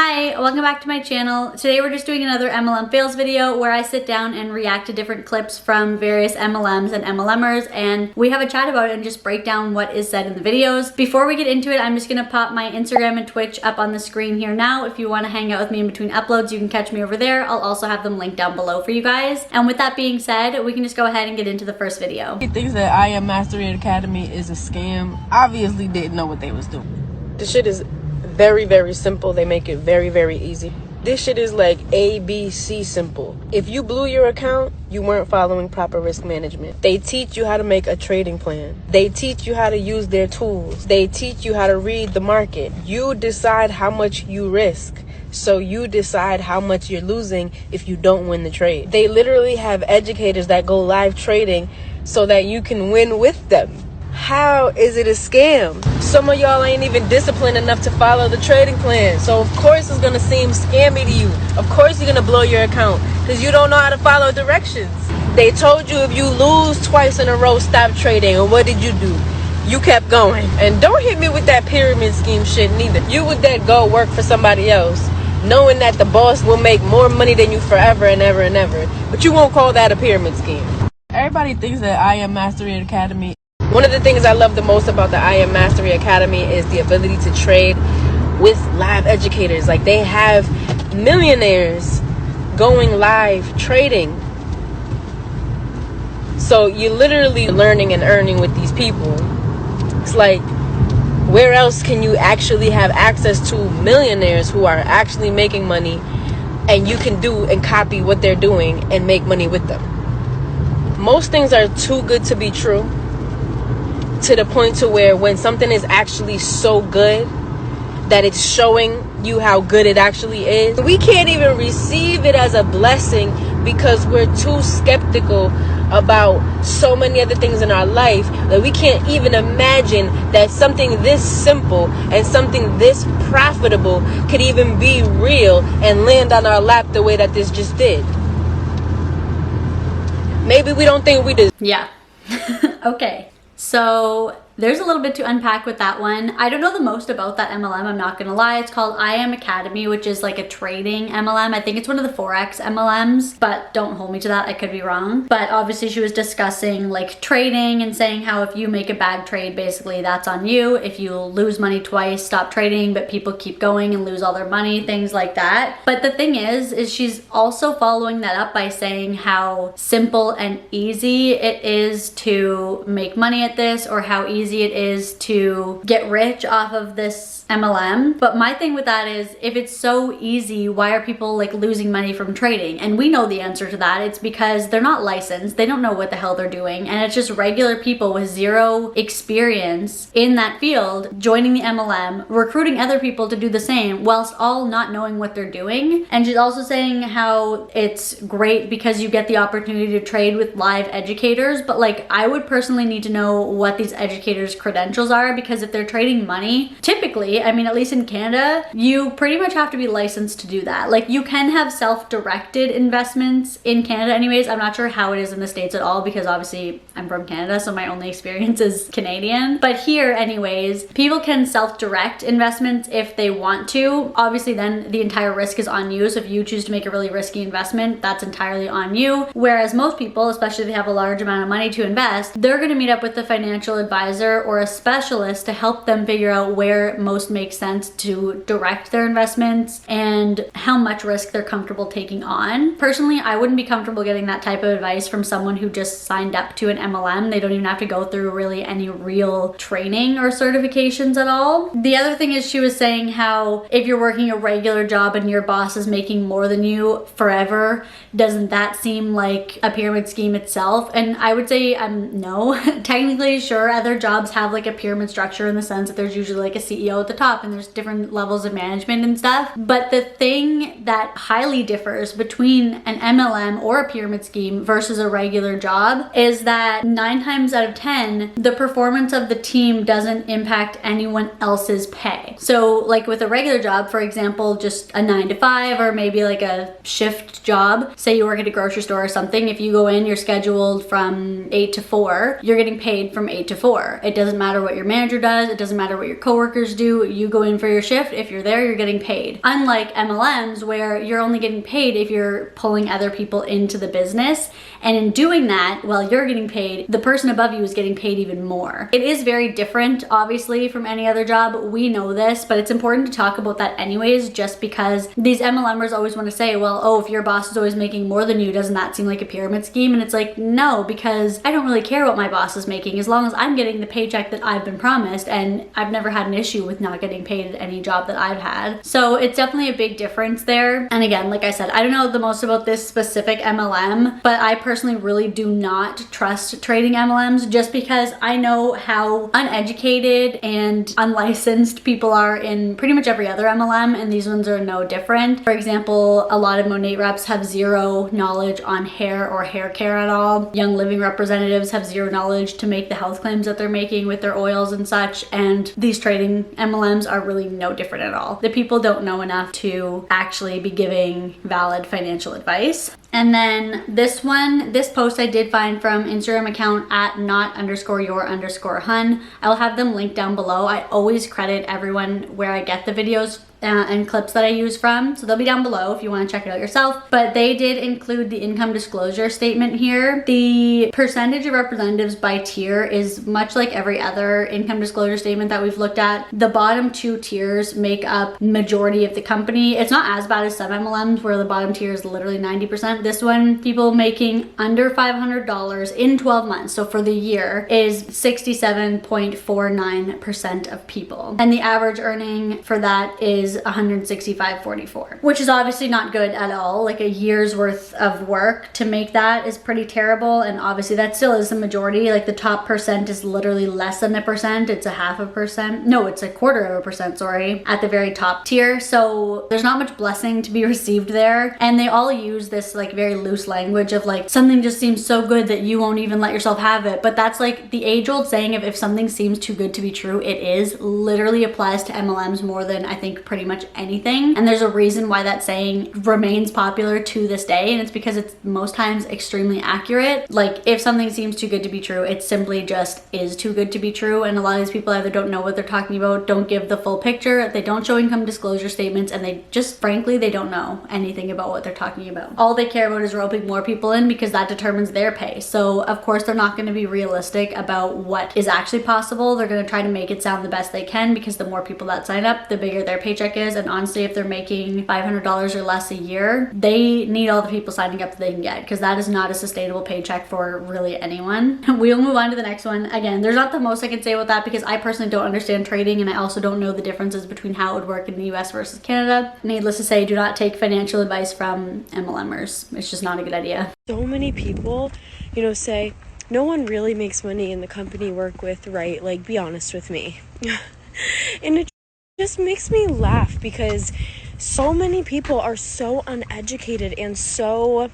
Hi, welcome back to my channel. Today we're just doing another MLM fails video where I sit down and react to different clips from various MLMs and MLMers, and we have a chat about it and just break down what is said in the videos. Before we get into it, I'm just gonna pop my Instagram and Twitch up on the screen here now. If you want to hang out with me in between uploads, you can catch me over there. I'll also have them linked down below for you guys. And with that being said, we can just go ahead and get into the first video. He thinks that I Am Mastery Academy is a scam. Obviously didn't know what they was doing. The shit is very, very simple. They make it very, very easy. This shit is like ABC simple. If you blew your account, you weren't following proper risk management. They teach you how to make a trading plan. They teach you how to use their tools. They teach you how to read the market. You decide how much you risk. So you decide how much you're losing if you don't win the trade. They literally have educators that go live trading so that you can win with them. How is it a scam? Some of y'all ain't even disciplined enough to follow the trading plan. So of course it's gonna seem scammy to you. Of course you're gonna blow your account because you don't know how to follow directions. They told you if you lose twice in a row, stop trading. And what did you do? You kept going. And don't hit me with that pyramid scheme shit neither. You would then go work for somebody else, knowing that the boss will make more money than you forever and ever and ever. But you won't call that a pyramid scheme. Everybody thinks that I Am Mastery Academy. One of the things I love the most about the I Am Mastery Academy is the ability to trade with live educators. Like, they have millionaires going live trading. So you're literally learning and earning with these people. It's like, where else can you actually have access to millionaires who are actually making money, and you can do and copy what they're doing and make money with them? Most things are too good to be true, to the point to where when something is actually so good that it's showing you how good it actually is, we can't even receive it as a blessing because we're too skeptical about so many other things in our life that we can't even imagine that something this simple and something this profitable could even be real and land on our lap the way that this just did. Maybe we don't think we did. Yeah. Okay. So there's a little bit to unpack with that one. I don't know the most about that MLM, I'm not gonna lie. It's called I Am Academy, which is like a trading MLM. I think it's one of the Forex MLMs, but don't hold me to that, I could be wrong. But obviously she was discussing like trading and saying how if you make a bad trade, basically that's on you. If you lose money twice, stop trading, but people keep going and lose all their money, things like that. But the thing is she's also following that up by saying how simple and easy it is to make money at this, or how easy it is to get rich off of this MLM. But my thing with that is, if it's so easy, why are people like losing money from trading? And we know the answer to that. It's because they're not licensed, they don't know what the hell they're doing, and it's just regular people with zero experience in that field joining the MLM, recruiting other people to do the same whilst all not knowing what they're doing. And she's also saying how it's great because you get the opportunity to trade with live educators, but like, I would personally need to know what these educators' credentials are, because if they're trading money, typically, I mean, at least in Canada, you pretty much have to be licensed to do that. Like, you can have self-directed investments in Canada anyways. I'm not sure how it is in the States at all, because obviously I'm from Canada, so my only experience is Canadian. But here anyways, people can self-direct investments if they want to. Obviously then the entire risk is on you. So if you choose to make a really risky investment, that's entirely on you. Whereas most people, especially if they have a large amount of money to invest, they're gonna meet up with the financial advisor or a specialist to help them figure out where most makes sense to direct their investments and how much risk they're comfortable taking on. Personally, I wouldn't be comfortable getting that type of advice from someone who just signed up to an MLM. They don't even have to go through really any real training or certifications at all. The other thing is, she was saying how if you're working a regular job and your boss is making more than you forever, doesn't that seem like a pyramid scheme itself? And I would say no. Technically, sure, other jobs have like a pyramid structure in the sense that there's usually like a CEO at the top and there's different levels of management and stuff. But the thing that highly differs between an MLM or a pyramid scheme versus a regular job is that 9 times out of 10, the performance of the team doesn't impact anyone else's pay. So like with a regular job, for example, just a 9 to 5 or maybe like a shift job, say you work at a grocery store or something, if you go in, you're scheduled from 8 to 4, you're getting paid from 8 to 4. there. It doesn't matter what your manager does. It doesn't matter what your coworkers do. You go in for your shift. If you're there, you're getting paid. Unlike MLMs, where you're only getting paid if you're pulling other people into the business. And in doing that, while you're getting paid, the person above you is getting paid even more. It is very different, obviously, from any other job. We know this, but it's important to talk about that anyways, just because these MLMers always want to say, well, oh, if your boss is always making more than you, doesn't that seem like a pyramid scheme? And it's like, no, because I don't really care what my boss is making as long as I'm getting the paycheck that I've been promised, and I've never had an issue with not getting paid at any job that I've had. So it's definitely a big difference there. And again, like I said, I don't know the most about this specific MLM, but I personally really do not trust trading MLMs just because I know how uneducated and unlicensed people are in pretty much every other MLM, and these ones are no different. For example, a lot of Monat reps have zero knowledge on hair or hair care at all. Young Living representatives have zero knowledge to make the health claims that they're making with their oils and such, and these trading MLMs are really no different at all. The people don't know enough to actually be giving valid financial advice. And then this post I did find from Instagram account at not_your_hun. I'll have them linked down below. I always credit everyone where I get the videos and clips that I use from, so they'll be down below if you want to check it out yourself. But they did include the income disclosure statement here. The percentage of representatives by tier is much like every other income disclosure statement that we've looked at. The bottom two tiers make up majority of the company. It's not as bad as some MLMs where the bottom tier is literally 90%. This one, people making under $500 in 12 months, so for the year, is 67.49% of people. And the average earning for that is 165.44, which is obviously not good at all. Like a year's worth of work to make that is pretty terrible, and obviously that still is the majority. Like the top percent is literally less than a percent. It's a 0.5%. No, it's 0.25%, sorry, at the very top tier. So there's not much blessing to be received there. And they all use this like very loose language of like, something just seems so good that you won't even let yourself have it. But that's like the age-old saying of if something seems too good to be true, it is. Literally applies to MLMs more than I think pretty much anything. And there's a reason why that saying remains popular to this day, and it's because it's most times extremely accurate. Like if something seems too good to be true, it simply just is too good to be true. And a lot of these people either don't know what they're talking about, don't give the full picture, they don't show income disclosure statements, and they just frankly, they don't know anything about what they're talking about. All they care about is roping more people in because that determines their pay. So of course they're not going to be realistic about what is actually possible. They're going to try to make it sound the best they can because the more people that sign up, the bigger their paycheck is. And honestly, if they're making $500 or less a year, they need all the people signing up that they can get, because that is not a sustainable paycheck for really anyone. We'll move on to the next one. Again, there's not the most I can say about that because I personally don't understand trading, and I also don't know the differences between how it would work in the US versus Canada. Needless to say, do not take financial advice from MLMers. It's just not a good idea. So many people, say, no one really makes money in the company you work with, right? Like, be honest with me. And it just makes me laugh because so many people are so uneducated and so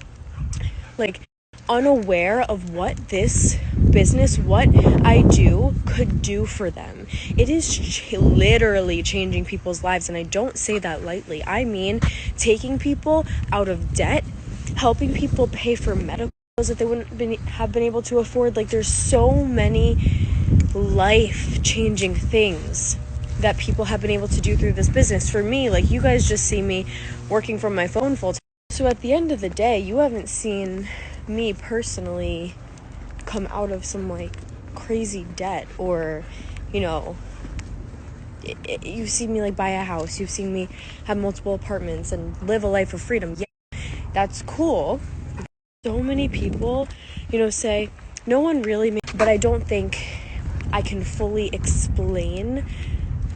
like unaware of what this business, what I do, could do for them. It is literally changing people's lives, and I don't say that lightly. I mean taking people out of debt, helping people pay for medicals that they wouldn't have been able to afford. Like there's so many life-changing things that people have been able to do through this business. For me, like you guys just see me working from my phone full time. So at the end of the day, you haven't seen me personally come out of some like crazy debt, or you've seen me like buy a house, you've seen me have multiple apartments and live a life of freedom. Yeah, that's cool. So many people, say no one really but I don't think I can fully explain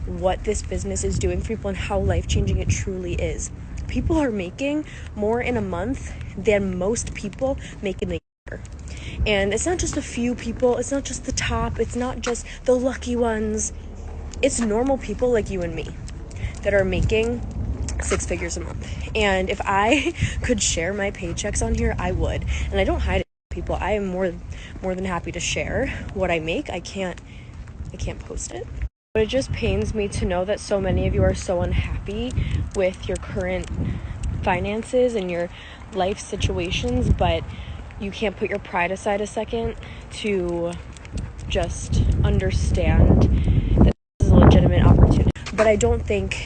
what this business is doing for people and how life-changing it truly is. People are making more in a month than most people make in a year. And it's not just a few people, it's not just the top, it's not just the lucky ones. It's normal people like you and me that are making 6 figures a month. And if I could share my paychecks on here, I would. And I don't hide it from people. I am more than happy to share what I make. I can't post it. But it just pains me to know that so many of you are so unhappy with your current finances and your life situations, but you can't put your pride aside a second to just understand that this is a legitimate opportunity. But I don't think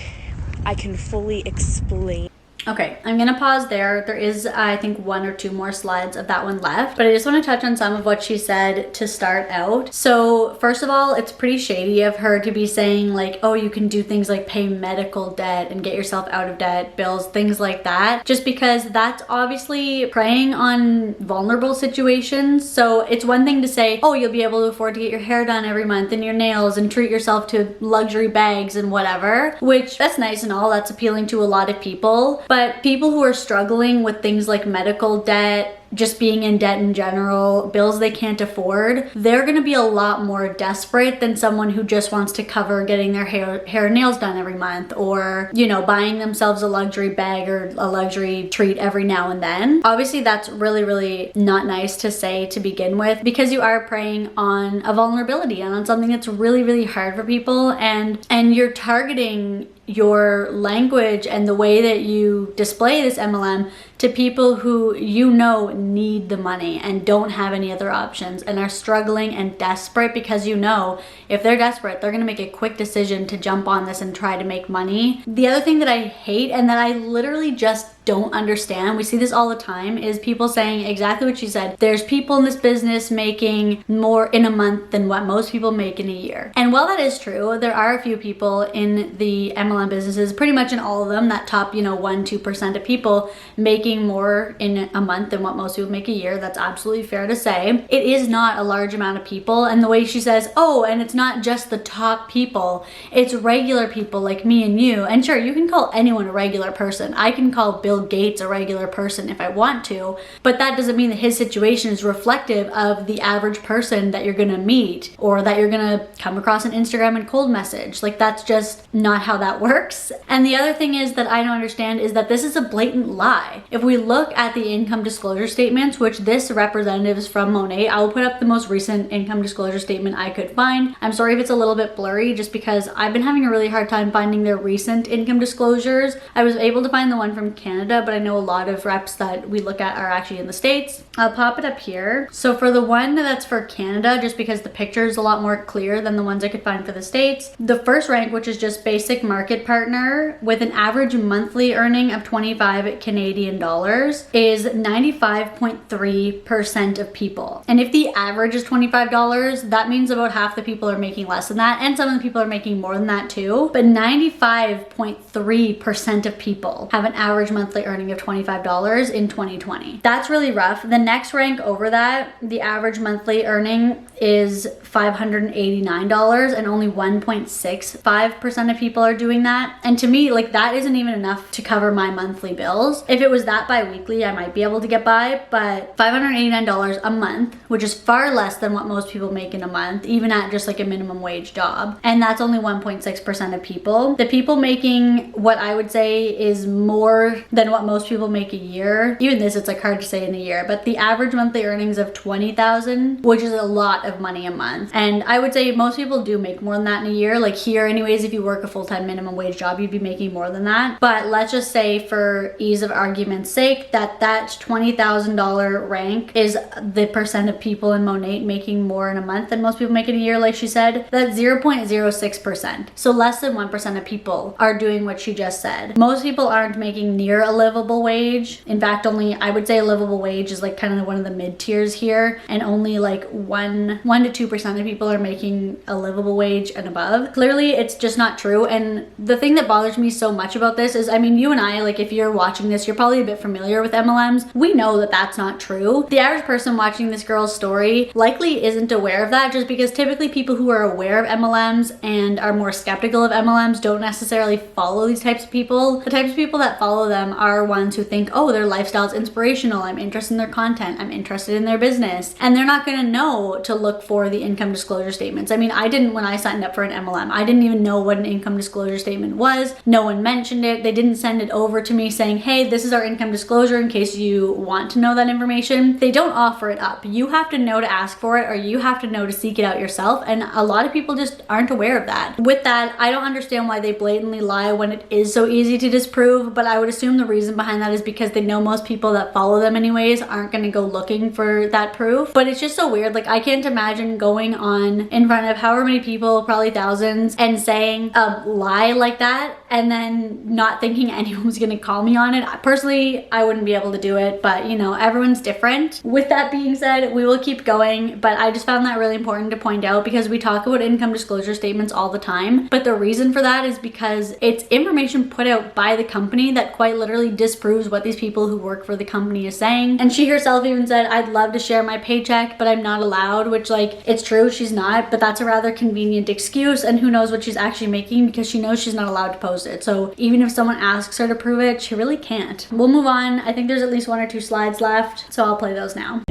I can fully explain. Okay, I'm gonna pause there. There is, I think, 1 or 2 more slides of that one left, but I just want to touch on some of what she said to start out. So first of all, it's pretty shady of her to be saying like, oh, you can do things like pay medical debt and get yourself out of debt, bills, things like that, just because that's obviously preying on vulnerable situations. So it's one thing to say, oh, you'll be able to afford to get your hair done every month and your nails and treat yourself to luxury bags and whatever, which that's nice and all, that's appealing to a lot of people. But people who are struggling with things like medical debt, just being in debt in general, bills they can't afford, they're gonna be a lot more desperate than someone who just wants to cover getting their hair and nails done every month, or, you know, buying themselves a luxury bag or a luxury treat every now and then. Obviously, that's really, really not nice to say to begin with, because you are preying on a vulnerability and on something that's really, really hard for people, and you're targeting your language and the way that you display this MLM to people who you know need the money and don't have any other options and are struggling and desperate, because you know if they're desperate, they're gonna make a quick decision to jump on this and try to make money. The other thing that I hate and that I literally just don't understand, we see this all the time, is people saying exactly what she said. There's people in this business making more in a month than what most people make in a year. And while that is true, there are a few people in the MLM businesses, pretty much in all of them, that top, you know, 1-2% of people making more in a month than what most people make a year. That's absolutely fair to say. It is not a large amount of people. And the way she says, oh, and it's not just the top people, it's regular people like me and you. And sure, you can call anyone a regular person. I can call Bill Gates a regular person if I want to, but that doesn't mean that his situation is reflective of the average person that you're gonna meet or that you're gonna come across on Instagram and cold message. Like, that's just not how that works. And the other thing is that I don't understand is that this is a blatant lie. If we look at the income disclosure statements, which this representative is from Monat, I will put up the most recent income disclosure statement I could find. I'm sorry if it's a little bit blurry, just because I've been having a really hard time finding their recent income disclosures. I was able to find the one from Canada, but I know a lot of reps that we look at are actually in the States. I'll pop it up here. So for the one that's for Canada, just because the picture is a lot more clear than the ones I could find for the States, the first rank, which is just basic market partner with an average monthly earning of 25 Canadian dollars, is 95.3% of people. And if the average is $25, that means about half the people are making less than that, and some of the people are making more than that too. But 95.3% of people have an average monthly earning of $25 in 2020. That's really rough. The next rank over that, the average monthly earning is $589, and only 1.65% of people are doing that. And to me, like, that isn't even enough to cover my monthly bills. If it was that bi-weekly, I might be able to get by, but $589 a month, which is far less than what most people make in a month, even at just like a minimum wage job. And that's only 1.6% of people. The people making what I would say is more than what most people make a year, even this, it's like hard to say in a year, but the average monthly earnings of $20,000, which is a lot of money a month. And I would say most people do make more than that in a year. Like here anyways, if you work a full-time minimum wage job, you'd be making more than that. But let's just say for ease of argument's sake that $20,000 rank is the percent of people in Monat making more in a month than most people make in a year, like she said. That's 0.06%. So less than 1% of people are doing what she just said. Most people aren't making near a livable wage. In fact, only, I would say a livable wage is like kind of one of the mid tiers here, and only like 1 to 2% of people are making a livable wage and above. Clearly, it's just not true. And the thing that bothers me so much about this is, I mean, you and I, like, if you're watching this, you're probably a bit familiar with MLMs. We know that that's not true. The average person watching this girl's story likely isn't aware of that, just because typically people who are aware of MLMs and are more skeptical of MLMs don't necessarily follow these types of people. The types of people that follow them are ones who think, oh, their lifestyle's inspirational, I'm interested in their content, I'm interested in their business. And they're not gonna know to look for the income disclosure statements. I mean, I didn't when I signed up for an MLM. I didn't even know what an income disclosure statement was. No one mentioned it. They didn't send it over to me saying, hey, this is our income disclosure in case you want to know that information. They don't offer it up. You have to know to ask for it, or you have to know to seek it out yourself. And a lot of people just aren't aware of that. With that, I don't understand why they blatantly lie when it is so easy to disprove, but I would assume the the reason behind that is because they know most people that follow them anyways aren't going to go looking for that proof. But it's just so weird. Like, I can't imagine going on in front of however many people, probably thousands, and saying a lie like that and then not thinking anyone was going to call me on it. Personally, I wouldn't be able to do it, but you know, everyone's different. With that being said, we will keep going, but I just found that really important to point out because we talk about income disclosure statements all the time, but the reason for that is because it's information put out by the company that quite literally disproves what these people who work for the company is saying. And she herself even said, I'd love to share my paycheck, but I'm not allowed, which, like, it's true, she's not, but that's a rather convenient excuse, and who knows what she's actually making because she knows she's not allowed to post it. So even if someone asks her to prove it, she really can't. We'll move on. I think there's at least 1 or 2 slides left, so I'll play those now.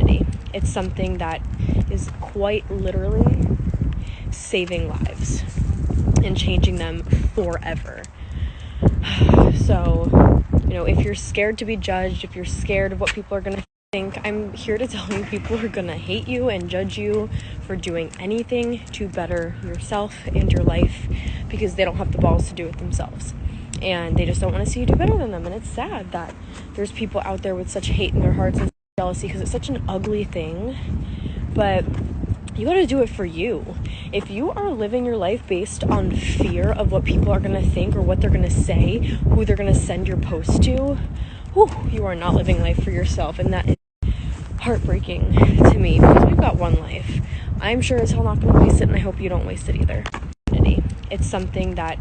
It's something that is quite literally saving lives and changing them forever. So, you know, if you're scared to be judged, if you're scared of what people are going to think, I'm here to tell you people are going to hate you and judge you for doing anything to better yourself and your life because they don't have the balls to do it themselves. And they just don't want to see you do better than them. And it's sad that there's people out there with such hate in their hearts and jealousy because it's such an ugly thing. But you got to do it for you. If you are living your life based on fear of what people are going to think or what they're going to say, who they're going to send your post to, you are not living life for yourself. And that is heartbreaking to me because we've got one life. I'm sure as hell not going to waste it, and I hope you don't waste it either. It's something that...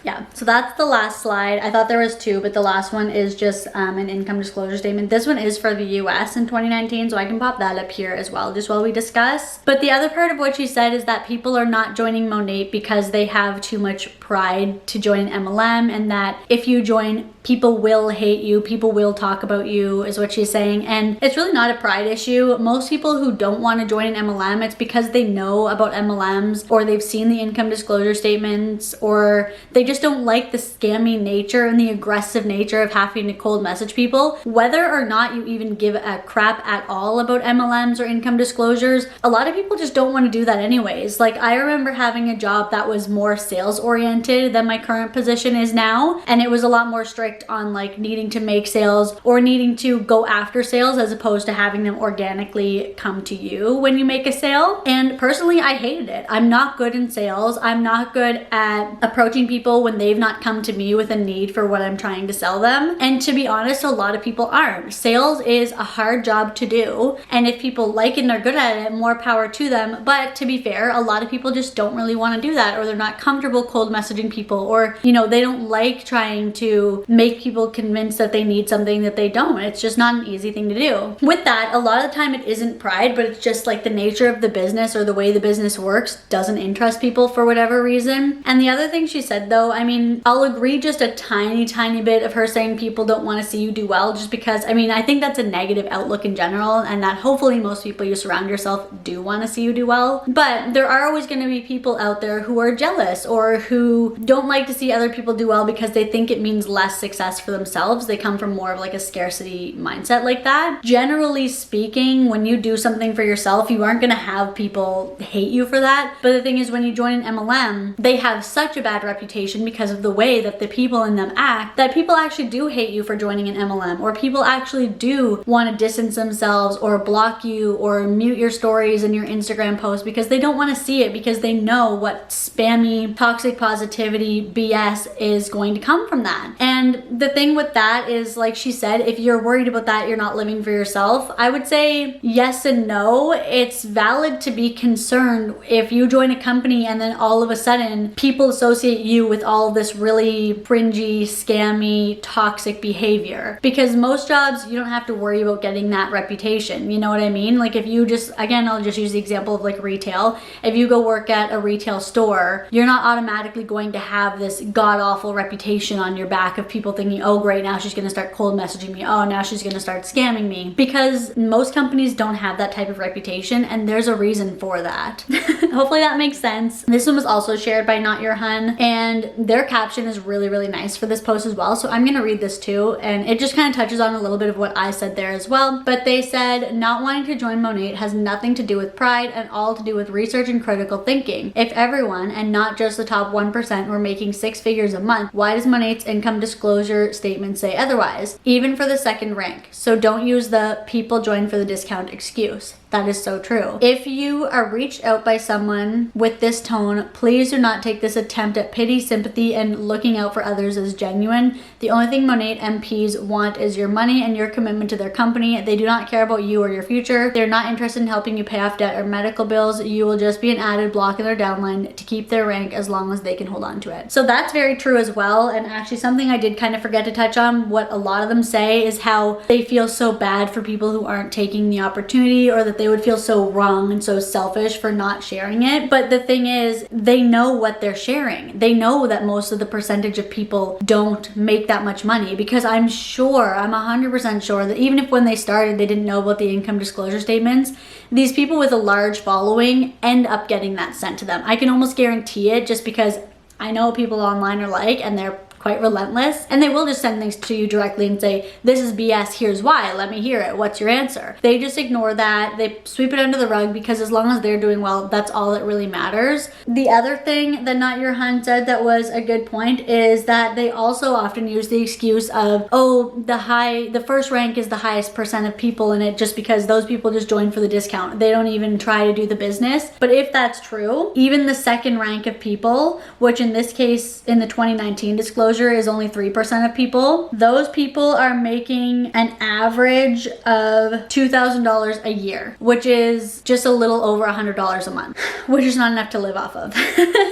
Yeah, so that's the last slide. I thought there was 2, but the last one is just an income disclosure statement. This one is for the US in 2019, so I can pop that up here as well, just while we discuss. But the other part of what she said is that people are not joining Monat because they have too much pride to join an MLM, and that if you join, people will hate you, people will talk about you, is what she's saying. And it's really not a pride issue. Most people who don't want to join an MLM, it's because they know about MLMs, or they've seen the income disclosure statements, or they just don't like the scammy nature and the aggressive nature of having to cold message people. Whether or not you even give a crap at all about MLMs or income disclosures, a lot of people just don't want to do that anyways. Like, I remember having a job that was more sales oriented than my current position is now, and it was a lot more strict on like needing to make sales or needing to go after sales as opposed to having them organically come to you when you make a sale. And personally, I hated it. I'm not good in sales. I'm not good at approaching people when they've not come to me with a need for what I'm trying to sell them. And to be honest, a lot of people aren't. Sales is a hard job to do, and if people like it and are good at it, more power to them. But to be fair, a lot of people just don't really want to do that, or they're not comfortable cold messaging people, or you know, they don't like trying to make people convinced that they need something that they don't. It's just not an easy thing to do. With that, a lot of the time it isn't pride, but it's just like the nature of the business or the way the business works doesn't interest people for whatever reason. And the other thing she said though, I mean, I'll agree just a tiny bit of her saying people don't want to see you do well, just because, I mean, I think that's a negative outlook in general, and that hopefully most people you surround yourself do want to see you do well. But there are always going to be people out there who are jealous or who don't like to see other people do well because they think it means less success for themselves. They come from more of like a scarcity mindset like that. Generally speaking, when you do something for yourself, you aren't going to have people hate you for that. But the thing is, when you join an MLM, they have such a bad reputation because of the way that the people in them act, that people actually do hate you for joining an MLM, or people actually do want to distance themselves or block you or mute your stories and your Instagram posts because they don't want to see it, because they know what spammy, toxic positivity BS is going to come from that. And the thing with that is, like she said, if you're worried about that, you're not living for yourself. I would say yes and no. It's valid to be concerned if you join a company and then all of a sudden people associate you with all this really cringy, scammy, toxic behavior. Because most jobs, you don't have to worry about getting that reputation. You know what I mean? Like if you just, again, I'll just use the example of like retail. If you go work at a retail store, you're not automatically going to have this god-awful reputation on your back of people thinking, oh great, now she's gonna start cold messaging me. Oh, now she's gonna start scamming me. Because most companies don't have that type of reputation, and there's a reason for that. Hopefully that makes sense. This one was also shared by Not Your Hun, and their caption is really, really nice for this post as well. So I'm gonna read this too, and it just kind of touches on a little bit of what I said there as well. But they said, not wanting to join Monat has nothing to do with pride and all to do with research and critical thinking. If everyone, and not just the top 1%, were making 6 figures a month, why does Monat's income disclosure statement say otherwise? Even for the second rank. So don't use the people join for the discount excuse. That is so true. If you are reached out by someone with this tone, please do not take this attempt at pity, sympathy, and looking out for others as genuine. The only thing Monat MPs want is your money and your commitment to their company. They do not care about you or your future. They're not interested in helping you pay off debt or medical bills. You will just be an added block in their downline to keep their rank as long as they can hold on to it. So that's very true as well. And actually something I did kind of forget to touch on, what a lot of them say is how they feel so bad for people who aren't taking the opportunity, or that they would feel so wrong and so selfish for not sharing it. But the thing is, they know what they're sharing. They know that most of the percentage of people don't make that much money, because I'm 100% sure that even if when they started they didn't know about the income disclosure statements, these people with a large following end up getting that sent to them. I can almost guarantee it, just because I know people online are like, and they're quite relentless, and they will just send things to you directly and say, this is BS, here's why, let me hear it, what's your answer? They just ignore that, they sweep it under the rug, because as long as they're doing well, that's all that really matters. The other thing that Not Your Hun said that was a good point is that they also often use the excuse of, oh, the first rank is the highest percent of people in it, just because those people just join for the discount. They don't even try to do the business. But if that's true, even the second rank of people, which in this case, in the 2019 disclosure, is only 3% of people. Those people are making an average of $2,000 a year, which is just a little over $100 a month, which is not enough to live off of.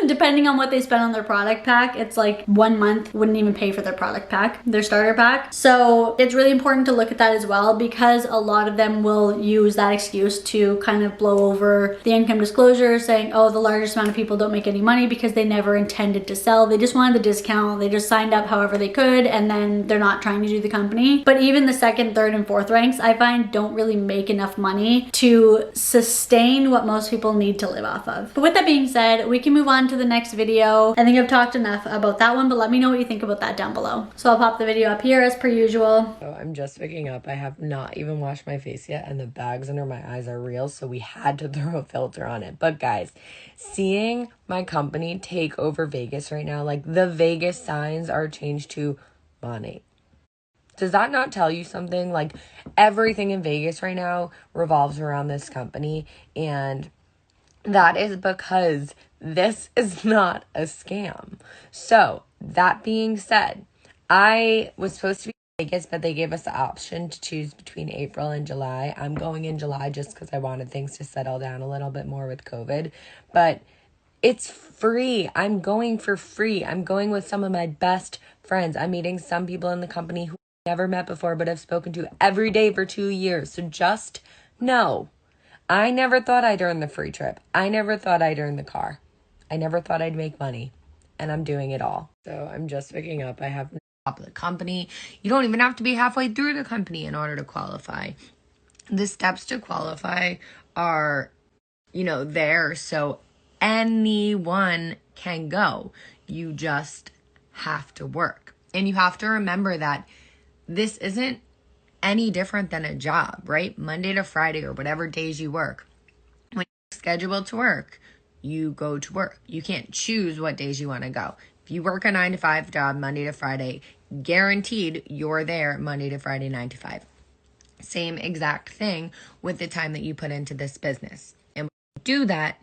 Depending on what they spend on their product pack, it's like 1 month wouldn't even pay for their product pack, their starter pack. So it's really important to look at that as well, because a lot of them will use that excuse to kind of blow over the income disclosure, saying, oh, the largest amount of people don't make any money because they never intended to sell. They just wanted the discount. They just signed up however they could, and then they're not trying to do the company. But even the second, third, and fourth ranks, I find, don't really make enough money to sustain what most people need to live off of. But with that being said, we can move on to the next video. I think I've talked enough about that one, but let me know what you think about that down below. So I'll pop the video up here as per usual. So I'm just waking up. I have not even washed my face yet, and the bags under my eyes are real, so we had to throw a filter on it. But guys, seeing my company take over Vegas right now, like the Vegas signs are changed to Monat. Does that not tell you something? Like, everything in Vegas right now revolves around this company, and that is because this is not a scam. So that being said, I was supposed to be in Vegas, but they gave us the option to choose between April and July. I'm going in July just because I wanted things to settle down a little bit more with COVID, but it's free. I'm going for free. I'm going with some of my best friends. I'm meeting some people in the company who I've never met before, but I've spoken to every day for 2 years. So just know, I never thought I'd earn the free trip. I never thought I'd earn the car. I never thought I'd make money, and I'm doing it all. So I'm just picking up. I have the top of the company. You don't even have to be halfway through the company in order to qualify. The steps to qualify are, there. So anyone can go. You just have to work. And you have to remember that this isn't any different than a job, right? Monday to Friday or whatever days you work. When you're scheduled to work, you go to work. You can't choose what days you want to go. If you work a 9-to-5 job, Monday to Friday, guaranteed you're there Monday to Friday, 9 to 5. Same exact thing with the time that you put into this business. And when you do that,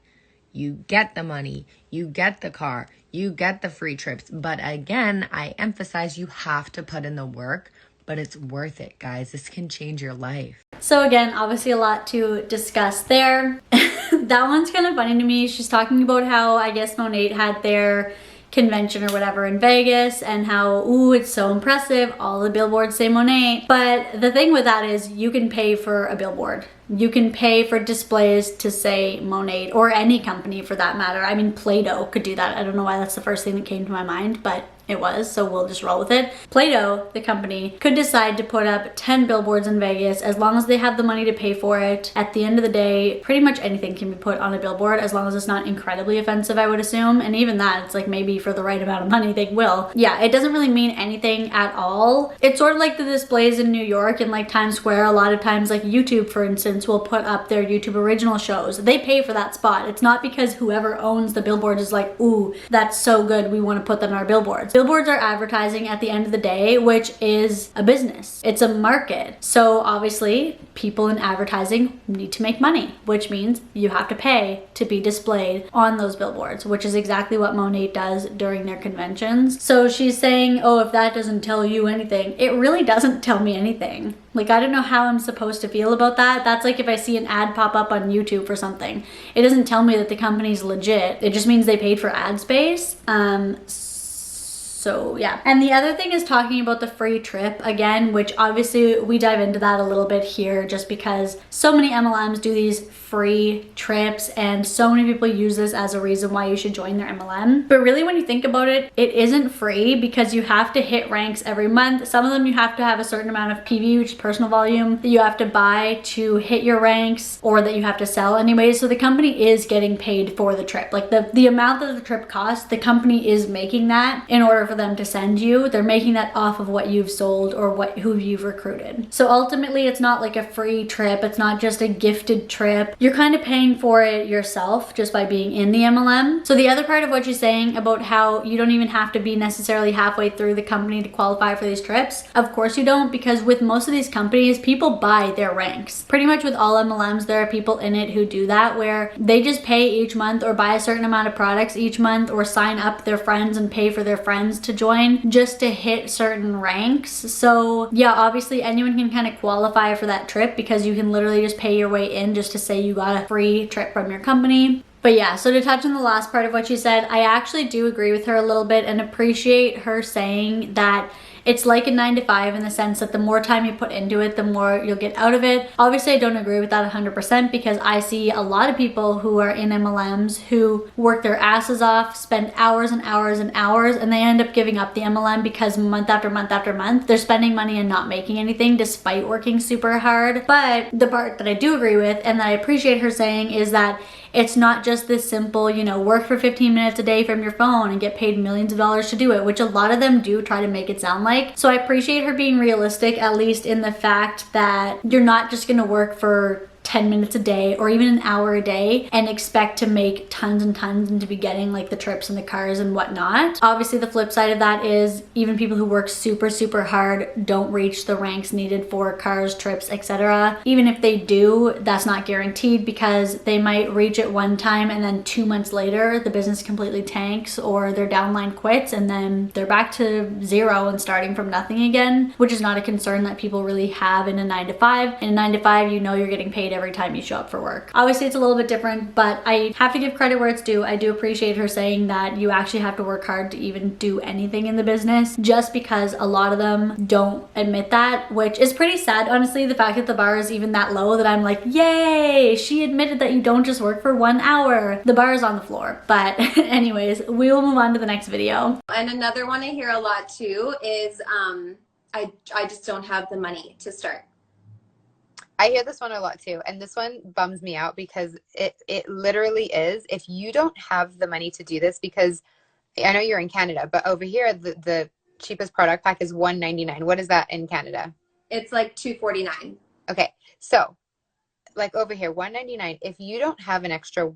you get the money, you get the car, you get the free trips. But again, I emphasize you have to put in the work, but it's worth it, guys. This can change your life. So again, obviously a lot to discuss there. That one's kind of funny to me. She's talking about how, I guess, Monat had their convention or whatever in Vegas, and how, ooh, it's so impressive, all the billboards say Monat. But the thing with that is, you can pay for a billboard. You can pay for displays to say Monat, or any company for that matter. I mean, Play-Doh could do that. I don't know why that's the first thing that came to my mind, but it was, so we'll just roll with it. Play-Doh, the company, could decide to put up 10 billboards in Vegas as long as they have the money to pay for it. At the end of the day, pretty much anything can be put on a billboard as long as it's not incredibly offensive, I would assume. And even that, it's like maybe for the right amount of money they will. Yeah, it doesn't really mean anything at all. It's sort of like the displays in New York and like Times Square. A lot of times, like YouTube, for instance, will put up their YouTube original shows. They pay for that spot. It's not because whoever owns the billboard is like, ooh, that's so good, we want to put them on our billboards. Billboards are advertising at the end of the day, which is a business. It's a market. So obviously, people in advertising need to make money, which means you have to pay to be displayed on those billboards, which is exactly what Monat does during their conventions. So she's saying, oh, if that doesn't tell you anything, it really doesn't tell me anything. Like, I don't know how I'm supposed to feel about that. That's like if I see an ad pop up on YouTube for something. It doesn't tell me that the company's legit. It just means they paid for ad space. So yeah. And the other thing is talking about the free trip again, which obviously we dive into that a little bit here just because so many MLMs do these free trips and so many people use this as a reason why you should join their MLM. But really when you think about it, it isn't free because you have to hit ranks every month. Some of them you have to have a certain amount of PV, which is personal volume, that you have to buy to hit your ranks or that you have to sell anyways. So the company is getting paid for the trip. Like the amount that the trip costs, the company is making that in order for them to send you. They're making that off of what you've sold or who you've recruited. So ultimately it's not like a free trip. It's not just a gifted trip. You're kind of paying for it yourself just by being in the MLM. So the other part of what she's saying about how you don't even have to be necessarily halfway through the company to qualify for these trips. Of course you don't, because with most of these companies, people buy their ranks. Pretty much with all MLMs, there are people in it who do that, where they just pay each month or buy a certain amount of products each month or sign up their friends and pay for their friends to join just to hit certain ranks. So yeah, obviously anyone can kind of qualify for that trip because you can literally just pay your way in just to say you got a free trip from your company. But yeah, so to touch on the last part of what she said, I actually do agree with her a little bit and appreciate her saying that it's like a 9-to-5 in the sense that the more time you put into it, the more you'll get out of it. Obviously, I don't agree with that 100% because I see a lot of people who are in MLMs who work their asses off, spend hours and hours and hours, and they end up giving up the MLM because month after month after month, they're spending money and not making anything despite working super hard. But the part that I do agree with and that I appreciate her saying is that it's not just this simple, you know, work for 15 minutes a day from your phone and get paid millions of dollars to do it, which a lot of them do try to make it sound like. So I appreciate her being realistic, at least in the fact that you're not just gonna work for 10 minutes a day or even an hour a day and expect to make tons and tons and to be getting like the trips and the cars and whatnot. Obviously the flip side of that is even people who work super hard don't reach the ranks needed for cars, trips, etc. Even if they do, that's not guaranteed because they might reach it one time and then 2 months later the business completely tanks or their downline quits and then they're back to zero and starting from nothing again, which is not a concern that people really have in a 9-to-5. In a 9-to-5, you know you're getting paid every time you show up for work. Obviously it's a little bit different, but I have to give credit where it's due. I do appreciate her saying that you actually have to work hard to even do anything in the business, just because a lot of them don't admit that, which is pretty sad, honestly. The fact that the bar is even that low that I'm like, yay, she admitted that you don't just work for 1 hour. The bar is on the floor. But anyways, we will move on to the next video. And another one I hear a lot too is I just don't have the money to start. I hear this one a lot too, and this one bums me out because it literally is, if you don't have the money to do this, because I know you're in Canada, but over here the cheapest product pack is $199. What is that in Canada? It's like $249. Okay, so like over here $199. If you don't have an extra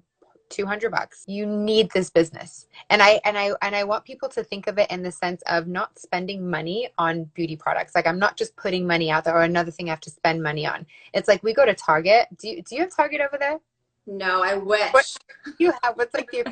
$200, you need this business. And I want people to think of it in the sense of not spending money on beauty products. Like, I'm not just putting money out there or another thing I have to spend money on. It's like we go to Target. Do you have Target over there? No, I wish. What do you have? What's like your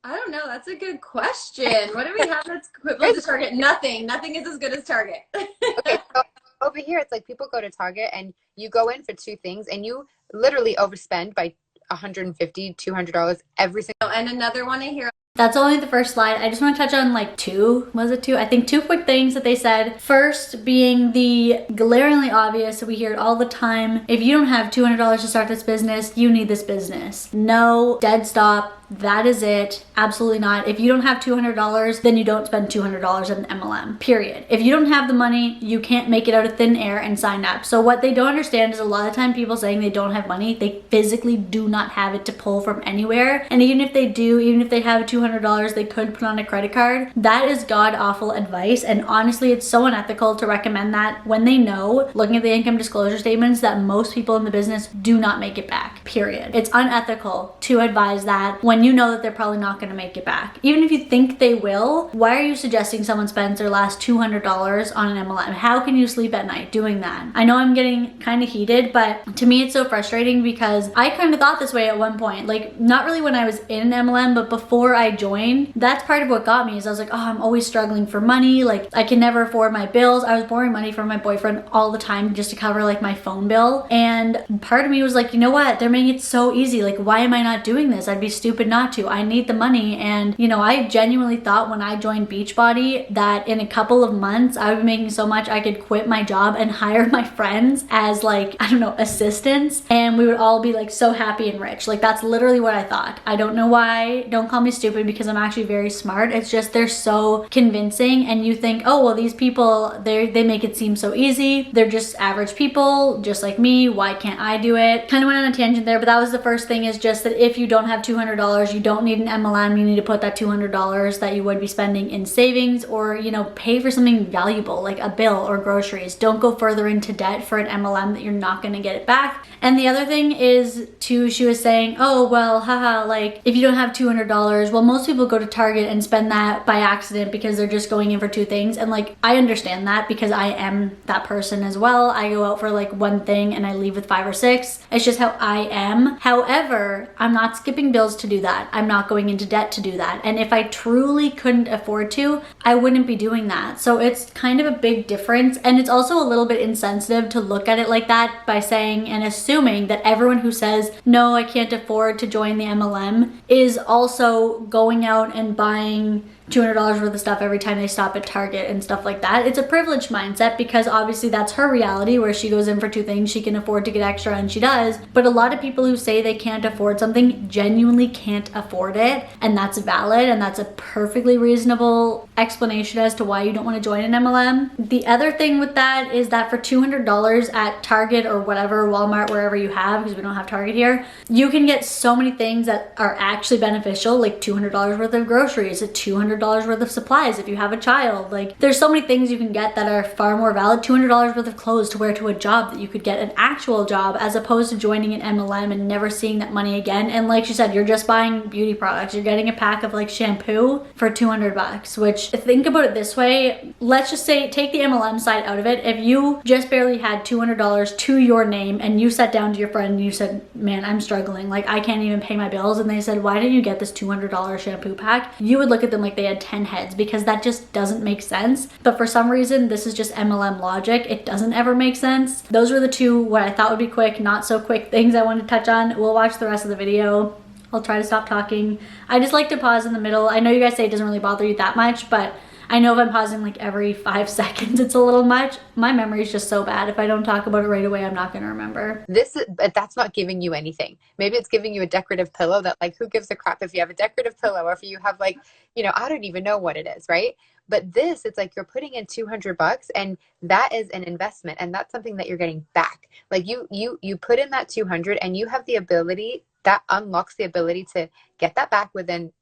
I don't know. That's a good question. What do we have that's equivalent to Target? Nothing. Nothing is as good as Target. Okay, so over here it's like people go to Target and you go in for 2 things and you literally overspend by $150, $200 every single. And another one I hear. That's only the first slide. I just want to touch on like two I think 2 quick things that they said. First being the glaringly obvious, we hear it all the time. If you don't have $200 to start this business, you need this business. No, dead stop. That is it. Absolutely not. If you don't have $200, then you don't spend $200 on an MLM, period. If you don't have the money, you can't make it out of thin air and sign up. So what they don't understand is a lot of time people saying they don't have money, they physically do not have it to pull from anywhere. And even if they do, even if they have $200 they could put on a credit card, that is god awful advice. And honestly, it's so unethical to recommend that when they know, looking at the income disclosure statements, that most people in the business do not make it back, period. It's unethical to advise that when you know that they're probably not going to make it back. Even if you think they will, why are you suggesting someone spends their last $200 on an MLM? How can you sleep at night doing that? I know I'm getting kind of heated, but to me it's so frustrating because I kind of thought this way at one point. Like, not really when I was in an MLM, but before I joined, that's part of what got me. Is I was like, oh, I'm always struggling for money. Like, I can never afford my bills. I was borrowing money from my boyfriend all the time just to cover like my phone bill. And part of me was like, you know what? They're making it so easy. Like, why am I not doing this? I'd be stupid not to. I need the money. And you know, I genuinely thought when I joined Beachbody that in a couple of months I would be making so much I could quit my job and hire my friends as like, I don't know, assistants, and we would all be like so happy and rich. Like, that's literally what I thought. I don't know why. Don't call me stupid because I'm actually very smart. It's just they're so convincing, and you think, oh well, these people, they make it seem so easy. They're just average people just like me. Why can't I do it? Kind of went on a tangent there, but that was the first thing, is just that if you don't have $200, you don't need an MLM. You need to put that $200 that you would be spending in savings, or you know, pay for something valuable like a bill or groceries. Don't go further into debt for an MLM that you're not going to get it back. And the other thing is too, she was saying, oh well, haha, like if you don't have $200, well, most people go to Target and spend that by accident because they're just going in for two things. And like, I understand that because I am that person as well. I go out for like one thing and I leave with 5 or 6. It's just how I am. However, I'm not skipping bills to do that. I'm not going into debt to do that. And if I truly couldn't afford to, I wouldn't be doing that. So it's kind of a big difference. And it's also a little bit insensitive to look at it like that by saying and assuming that everyone who says, no, I can't afford to join the MLM, is also going out and buying $200 worth of stuff every time they stop at Target and stuff like that. It's a privileged mindset because obviously that's her reality, where she goes in for 2 things, she can afford to get extra, and she does. But a lot of people who say they can't afford something genuinely can't afford it, and that's valid, and that's a perfectly reasonable explanation as to why you don't want to join an MLM. The other thing with that is that for $200 at Target or whatever, Walmart, wherever you have, because we don't have Target here, you can get so many things that are actually beneficial, like $200 worth of groceries, a $200 worth of supplies if you have a child. Like, there's so many things you can get that are far more valid. $200 worth of clothes to wear to a job that you could get an actual job, as opposed to joining an MLM and never seeing that money again. And like she said, you're just buying beauty products. You're getting a pack of like shampoo for $200, which, think about it this way, let's just say, take the MLM side out of it. If you just barely had $200 to your name and you sat down to your friend and you said, man, I'm struggling, like I can't even pay my bills, and they said, why didn't you get this $200 shampoo pack? You would look at them like they had 10 heads, because that just doesn't make sense. But for some reason, this is just MLM logic. It doesn't ever make sense. Those were the 2 what I thought would be quick, not so quick things I want to touch on. We'll watch the rest of the video. I'll try to stop talking. I just like to pause in the middle. I know you guys say it doesn't really bother you that much, but I know if I'm pausing like every 5 seconds, it's a little much. My memory is just so bad. If I don't talk about it right away, I'm not going to remember. But that's not giving you anything. Maybe it's giving you a decorative pillow that, like, who gives a crap if you have a decorative pillow, or if you have, like, you know, I don't even know what it is, right? But this, it's like you're putting in $200, and that is an investment, and that's something that you're getting back. Like, you put in that 200, and you have the ability, that unlocks the ability to get that back within,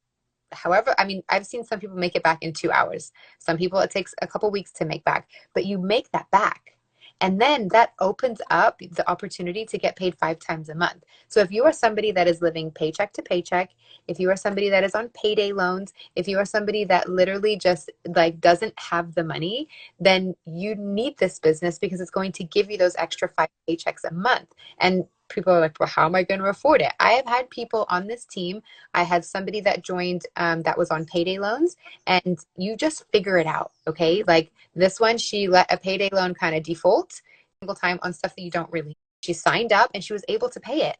however, I mean, I've seen some people make it back in 2 hours. Some people, it takes a couple weeks to make back, but you make that back. And then that opens up the opportunity to get paid 5 times a month. So if you are somebody that is living paycheck to paycheck, if you are somebody that is on payday loans, if you are somebody that literally just like doesn't have the money, then you need this business, because it's going to give you those extra 5 paychecks a month. And people are like, well, how am I going to afford it? I have had people on this team. I had somebody that joined that was on payday loans, and you just figure it out. Okay. Like this one, she let a payday loan kind of default single time on stuff that you don't really, she signed up and she was able to pay it.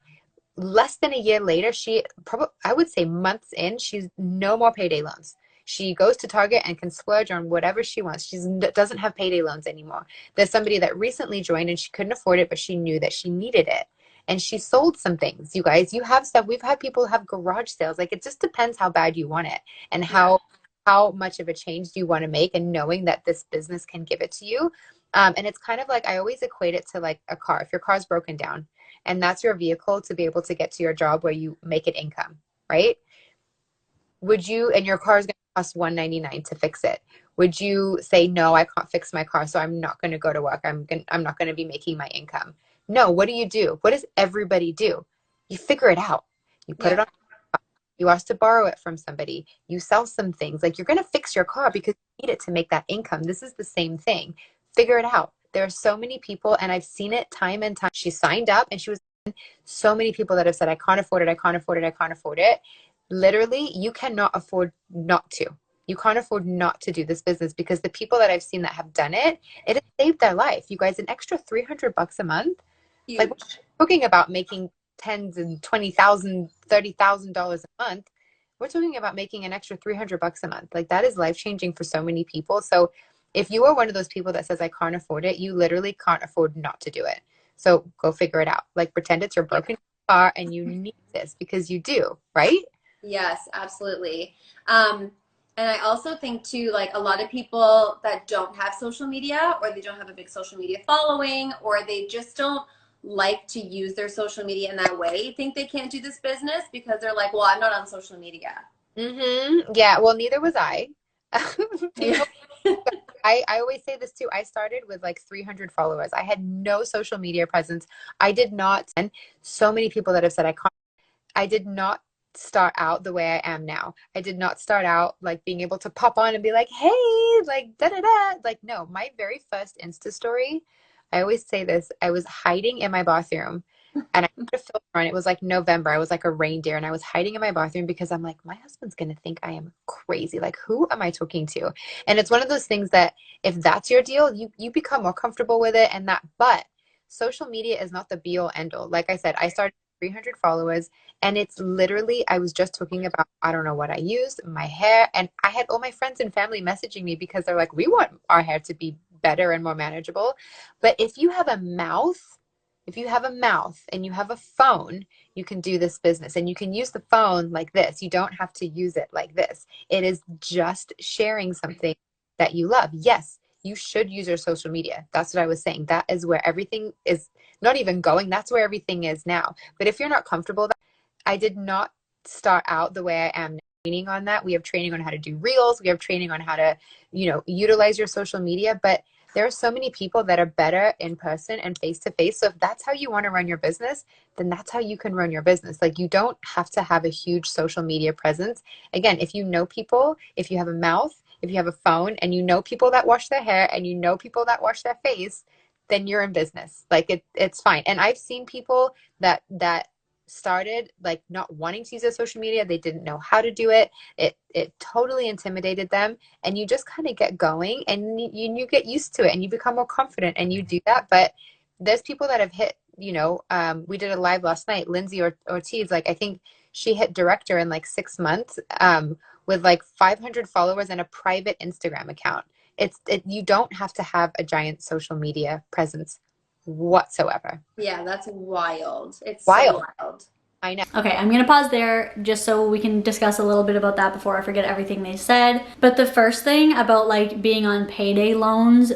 Less than a year later, she probably, I would say months in, she's no more payday loans. She goes to Target and can splurge on whatever she wants. She doesn't have payday loans anymore. There's somebody that recently joined and she couldn't afford it, but she knew that she needed it. and she sold some things. You guys, you have stuff. We've had people have garage sales. Like, it just depends how bad you want it and how much of a change do you want to make, and knowing that this business can give it to you. And it's kind of like, I always equate it to like a car. If your car's broken down and that's your vehicle to be able to get to your job where you make an income, right? Would you, and your car is going to cost $199 to fix it, would you say, no, I can't fix my car, so I'm not going to go to work, I'm not going to be making my income? No. What do? What does everybody do? You figure it out. You put it on, you ask to borrow it from somebody, you sell some things. Like, you're going to fix your car because you need it to make that income. This is the same thing. Figure it out. There are so many people, and I've seen it time and time. She signed up and she was so many people that have said, I can't afford it, I can't afford it, I can't afford it. Literally, you cannot afford not to. You can't afford not to do this business, because the people that I've seen that have done it, it has saved their life. You guys, an extra $300 a month. Huge. Like, we're talking about making tens and $20,000, $30,000 a month. We're talking about making an extra $300 a month. Like, that is life changing for so many people. So if you are one of those people that says, I can't afford it, you literally can't afford not to do it. So go figure it out. Like, pretend it's your broken car and you need this, because you do, right? Yes, absolutely. And I also think too, like, a lot of people that don't have social media, or they don't have a big social media following, or they just don't like to use their social media in that way, think they can't do this business because they're like, well, I'm not on social media. Yeah. Well, neither was I. People, I always say this too. I started with like 300 followers. I had no social media presence. I did not. And so many people that have said, I did not start out the way I am now. I did not start out like being able to pop on and be like, hey, like da da da. Like, no, my very first Insta story, I always say this, I was hiding in my bathroom and I put a filter on. It was like November. I was like a reindeer, and I was hiding in my bathroom because I'm like, my husband's gonna think I am crazy. Like, who am I talking to? And it's one of those things that if that's your deal, you become more comfortable with it, and that, but social media is not the be all end all. Like I said, I started 300 followers, and it's literally, I was just talking about, I don't know what I used, my hair, and I had all my friends and family messaging me because they're like, we want our hair to be better and more manageable. But if you have a mouth and you have a phone, you can do this business, and you can use the phone like this. You don't have to use it like this. It is just sharing something that you love. Yes, you should use your social media. That's what I was saying. That is where everything is not even going. That's where everything is now. But if you're not comfortable, I did not start out the way I am now. Training on that. We have training on how to do reels. We have training on how to, utilize your social media. But there are so many people that are better in person and face to face. So if that's how you want to run your business, then that's how you can run your business. Like, you don't have to have a huge social media presence. Again, if you know people, if you have a mouth, if you have a phone, and you know people that wash their hair and you know people that wash their face, then you're in business. Like, it's fine. And I've seen people that started like not wanting to use their social media. They didn't know how to do it. It totally intimidated them. And you just kind of get going, and you get used to it, and you become more confident, and you do that. But there's people that have hit, we did a live last night, Lindsay Ortiz, like, I think she hit director in like 6 months, with like 500 followers and a private Instagram account. You don't have to have a giant social media presence whatsoever. Yeah, that's wild. It's wild. So wild. I know. Okay, I'm gonna pause there just so we can discuss a little bit about that before I forget everything they said. But the first thing about like being on payday loans,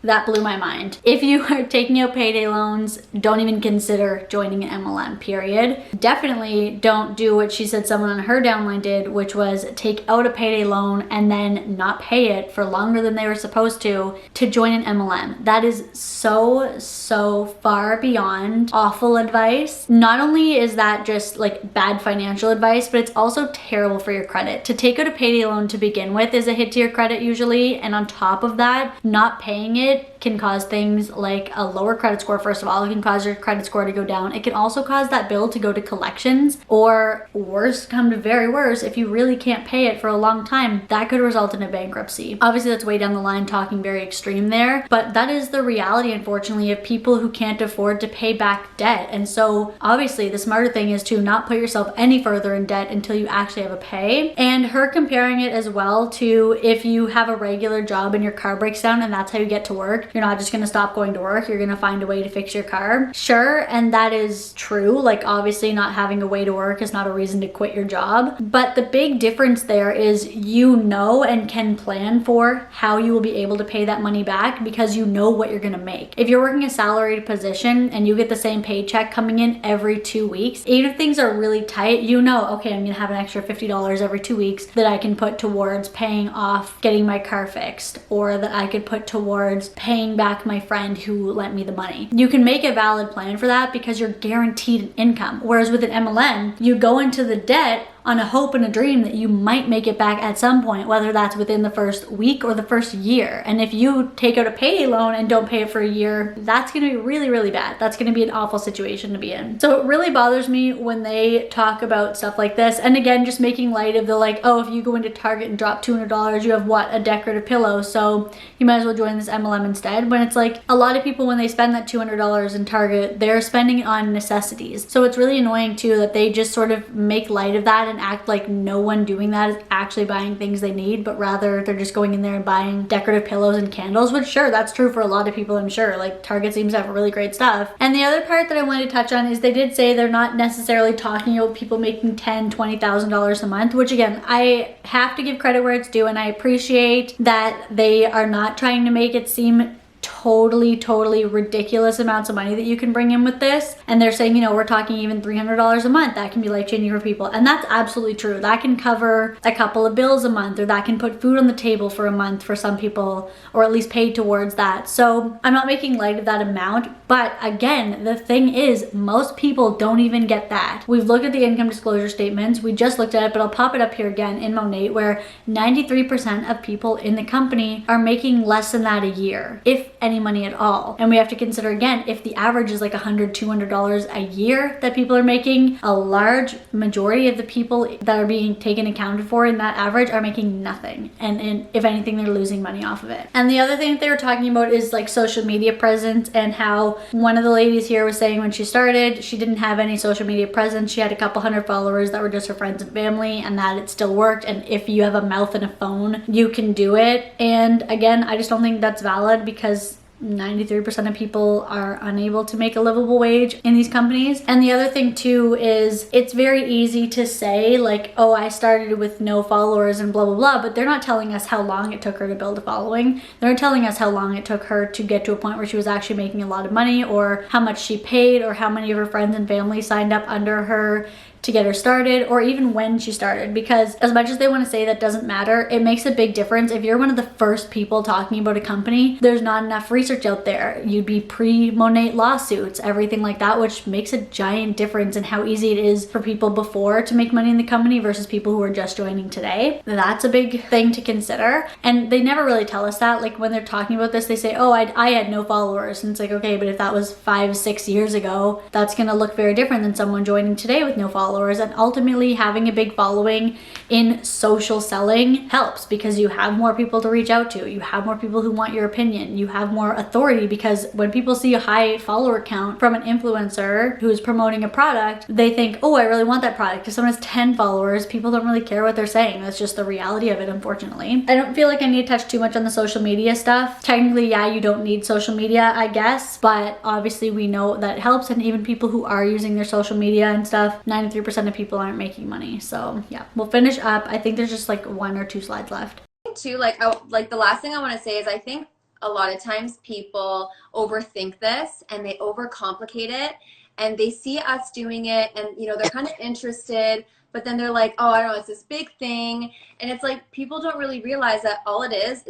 that blew my mind. If you are taking out payday loans, don't even consider joining an MLM, period. Definitely don't do what she said someone on her downline did, which was take out a payday loan and then not pay it for longer than they were supposed to join an MLM. That is so far beyond awful advice. Not only is that just like bad financial advice, but it's also terrible for your credit. To take out a payday loan to begin with is a hit to your credit usually, and on top of that, not paying it can cause things like a lower credit score. First of all, it can cause your credit score to go down. It can also cause that bill to go to collections, or worse, come to very worse, if you really can't pay it for a long time, that could result in a bankruptcy. Obviously, that's way down the line, talking very extreme there, but that is the reality, unfortunately, of people who can't afford to pay back debt. And so obviously the smarter thing is to not put yourself any further in debt until you actually have a pay. And her comparing it as well to if you have a regular job and your car breaks down and that's how you get to work, you're not just gonna stop going to work, you're gonna find a way to fix your car. Sure, and that is true. Like obviously not having a way to work is not a reason to quit your job. But the big difference there is you know and can plan for how you will be able to pay that money back because you know what you're gonna make. If you're working a salaried position and you get the same paycheck coming in every 2 weeks, even if things are really tight, you know, okay, I'm gonna have an extra $50 every 2 weeks that I can put towards paying off getting my car fixed, or that I could put towards paying back my friend who lent me the money. You can make a valid plan for that because you're guaranteed an income. Whereas with an MLM, you go into the debt on a hope and a dream that you might make it back at some point, whether that's within the first week or the first year. And if you take out a payday loan and don't pay it for a year, that's gonna be really, really bad. That's gonna be an awful situation to be in. So it really bothers me when they talk about stuff like this. And again, just making light of the like, oh, if you go into Target and drop $200, you have what? A decorative pillow. So you might as well join this MLM instead. When it's like a lot of people, when they spend that $200 in Target, they're spending it on necessities. So it's really annoying too that they just sort of make light of that and act like no one doing that is actually buying things they need, but rather they're just going in there and buying decorative pillows and candles, which sure, that's true for a lot of people, I'm sure. Like Target seems to have really great stuff. And the other part that I wanted to touch on is they did say they're not necessarily talking about people making $10,000, $20,000 a month, which again, I have to give credit where it's due, and I appreciate that they are not trying to make it seem totally ridiculous amounts of money that you can bring in with this. And they're saying, you know, we're talking even $300 a month. That can be life-changing for people. And that's absolutely true. That can cover a couple of bills a month, or that can put food on the table for a month for some people, or at least pay towards that. So I'm not making light of that amount. But again, the thing is, most people don't even get that. We've looked at the income disclosure statements. We just looked at it, but I'll pop it up here again in Monat, where 93% of people in the company are making less than that a year, if any money at all. And we have to consider again, if the average is like $100, $200 a year that people are making, a large majority of the people that are being taken accounted for in that average are making nothing. And if anything, they're losing money off of it. And the other thing that they were talking about is like social media presence, and how one of the ladies here was saying when she started, she didn't have any social media presence. She had a couple hundred followers that were just her friends and family, and that it still worked. And if you have a mouth and a phone, you can do it. And again, I just don't think that's valid, because 93% of people are unable to make a livable wage in these companies. And the other thing too is it's very easy to say like, oh, I started with no followers and blah, blah, blah, but they're not telling us how long it took her to build a following. They're telling us how long it took her to get to a point where she was actually making a lot of money, or how much she paid, or how many of her friends and family signed up under her to get her started, or even when she started. Because as much as they want to say that doesn't matter, it makes a big difference. If you're one of the first people talking about a company, there's not enough research out there. You'd be pre-Monat lawsuits, everything like that, which makes a giant difference in how easy it is for people before to make money in the company versus people who are just joining today. That's a big thing to consider. And they never really tell us that. Like when they're talking about this, they say, oh, I had no followers. And it's like, okay, but if that was 5-6 years ago, that's gonna look very different than someone joining today with no followers. And ultimately having a big following in social selling helps, because you have more people to reach out to, you have more people who want your opinion, you have more authority, because when people see a high follower count from an influencer who's promoting a product, they think, oh, I really want that product. If someone has 10 followers, people don't really care what they're saying. That's just the reality of it, unfortunately. I don't feel like I need to touch too much on the social media stuff. Technically, yeah, you don't need social media, I guess, but obviously we know that it helps. And even people who are using their social media and stuff, 93% of people aren't making money. So yeah, we'll finish up. I think there's just like 1 or 2 slides left. Too, like the last thing I want to say is I think a lot of times people overthink this and they overcomplicate it, and they see us doing it, and you know, they're kind of interested, but then they're like, oh, I don't know, it's this big thing. And it's like, people don't really realize that all it is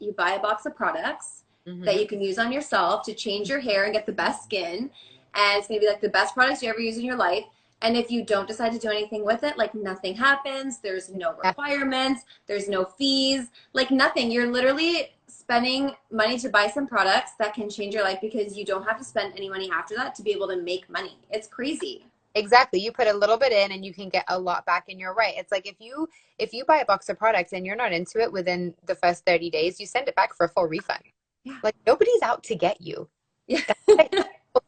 you buy a box of products that you can use on yourself to change your hair and get the best skin, and it's gonna be like the best products you ever use in your life. And if you don't decide to do anything with it, like nothing happens. There's no requirements. There's no fees, like nothing. You're literally spending money to buy some products that can change your life, because you don't have to spend any money after that to be able to make money. It's crazy. Exactly. You put a little bit in and you can get a lot back, and you're right. It's like if you buy a box of products and you're not into it within the first 30 days, you send it back for a full refund. Yeah. Like nobody's out to get you. Yeah.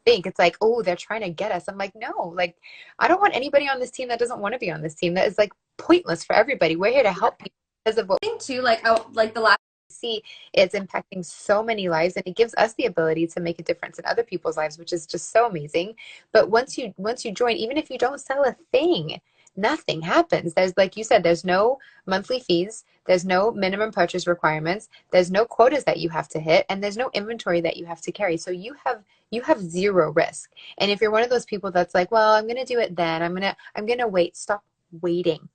Think it's like, oh, they're trying to get us. I'm like, no, like I don't want anybody on this team that doesn't want to be on this team. That is like pointless for everybody. We're here to help people because of what I think too, like the last See, it's impacting so many lives, and it gives us the ability to make a difference in other people's lives, which is just so amazing. But once you join, even if you don't sell a thing, nothing happens. There's, like you said, there's no monthly fees, there's no minimum purchase requirements, there's no quotas that you have to hit, and there's no inventory that you have to carry. So you have zero risk. And if you're one of those people that's like, well, I'm gonna do it then, I'm gonna wait, stop waiting.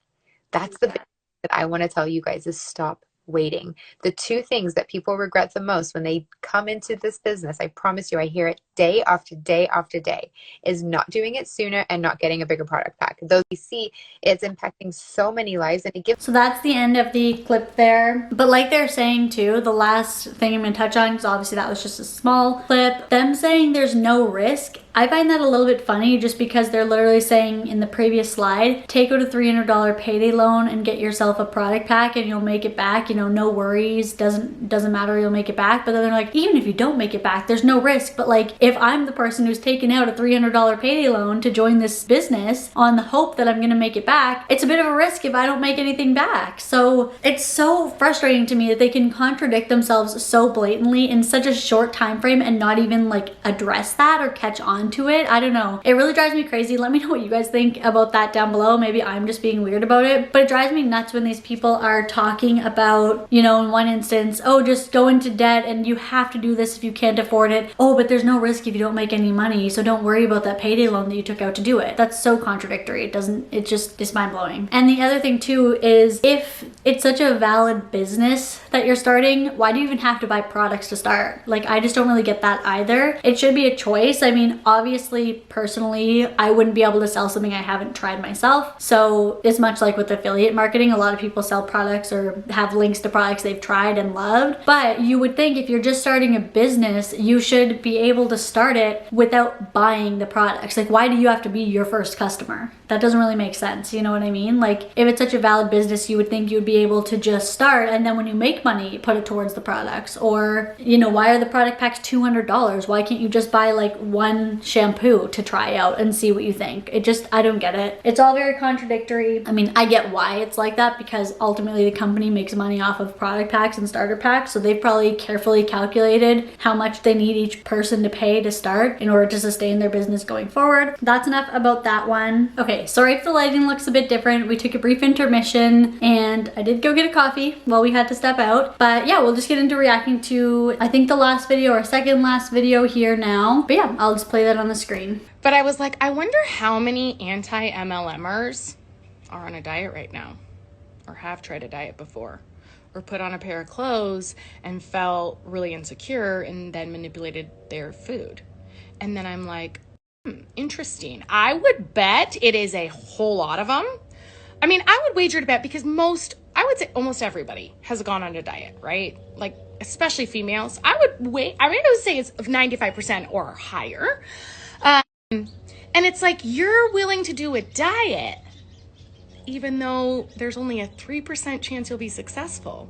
That's the big thing that I want to tell you guys, is stop waiting. The two things that people regret the most when they come into this business, I promise you, I hear it day after day after day, is not doing it sooner and not getting a bigger product pack. Though we see it's impacting so many lives, and it gives. So that's the end of the clip there. But like they're saying too, the last thing I'm gonna touch on, because obviously that was just a small clip, them saying there's no risk, I find that a little bit funny, just because they're literally saying in the previous slide, take out a $300 payday loan and get yourself a product pack and you'll make it back, you know, no worries, doesn't matter, you'll make it back. But then they're like, even if you don't make it back, there's no risk. But like, if I'm the person who's taken out a $300 payday loan to join this business on the hope that I'm gonna make it back, it's a bit of a risk if I don't make anything back. So it's so frustrating to me that they can contradict themselves so blatantly in such a short time frame and not even like address that or catch on to it. I don't know. It really drives me crazy. Let me know what you guys think about that down below. Maybe I'm just being weird about it, but it drives me nuts when these people are talking about, you know, in one instance, oh, just go into debt and you have to do this if you can't afford it. Oh, but there's no risk if you don't make any money, so don't worry about that payday loan that you took out to do it. That's so contradictory. It's mind blowing. And the other thing too is, if it's such a valid business that you're starting, why do you even have to buy products to start? Like, I just don't really get that either. It should be a choice. I mean, obviously, personally, I wouldn't be able to sell something I haven't tried myself. So it's much like with affiliate marketing. A lot of people sell products or have links to products they've tried and loved. But you would think if you're just starting a business, you should be able to start it without buying the products. Like, why do you have to be your first customer? That doesn't really make sense. You know what I mean? Like, if it's such a valid business, you would think you would be able to just start, and then when you make money, put it towards the products. Or, you know, why are the product packs $200? Why can't you just buy like one shampoo to try out and see what you think? I don't get it. It's all very contradictory. I mean, I get why it's like that, because ultimately the company makes money off of product packs and starter packs. So they've probably carefully calculated how much they need each person to pay to start in order to sustain their business going forward. That's enough about that one. Okay, sorry if the lighting looks a bit different. We took a brief intermission and I did go get a coffee while we had to step out. But yeah, we'll just get into reacting to, I think, the last video or second last video here now. But yeah, I'll just play that on the screen. But I was like, I wonder how many anti-MLMers are on a diet right now, or have tried a diet before, or put on a pair of clothes and felt really insecure and then manipulated their food. And then I'm like, interesting. I would bet it is a whole lot of them. I mean, I would wager to bet, because I would say almost everybody has gone on a diet, right? Like, especially females. I would say it's 95% or higher. And it's like, you're willing to do a diet even though there's only a 3% chance you'll be successful,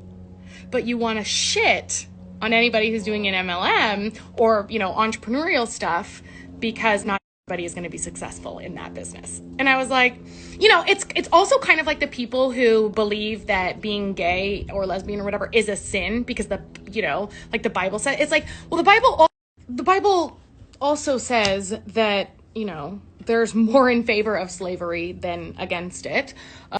but you want to shit on anybody who's doing an MLM or, you know, entrepreneurial stuff, because not everybody is going to be successful in that business. And I was like, you know, it's also kind of like the people who believe that being gay or lesbian or whatever is a sin because like the Bible said. It's like, well, the Bible also says that, you know, there's more in favor of slavery than against it.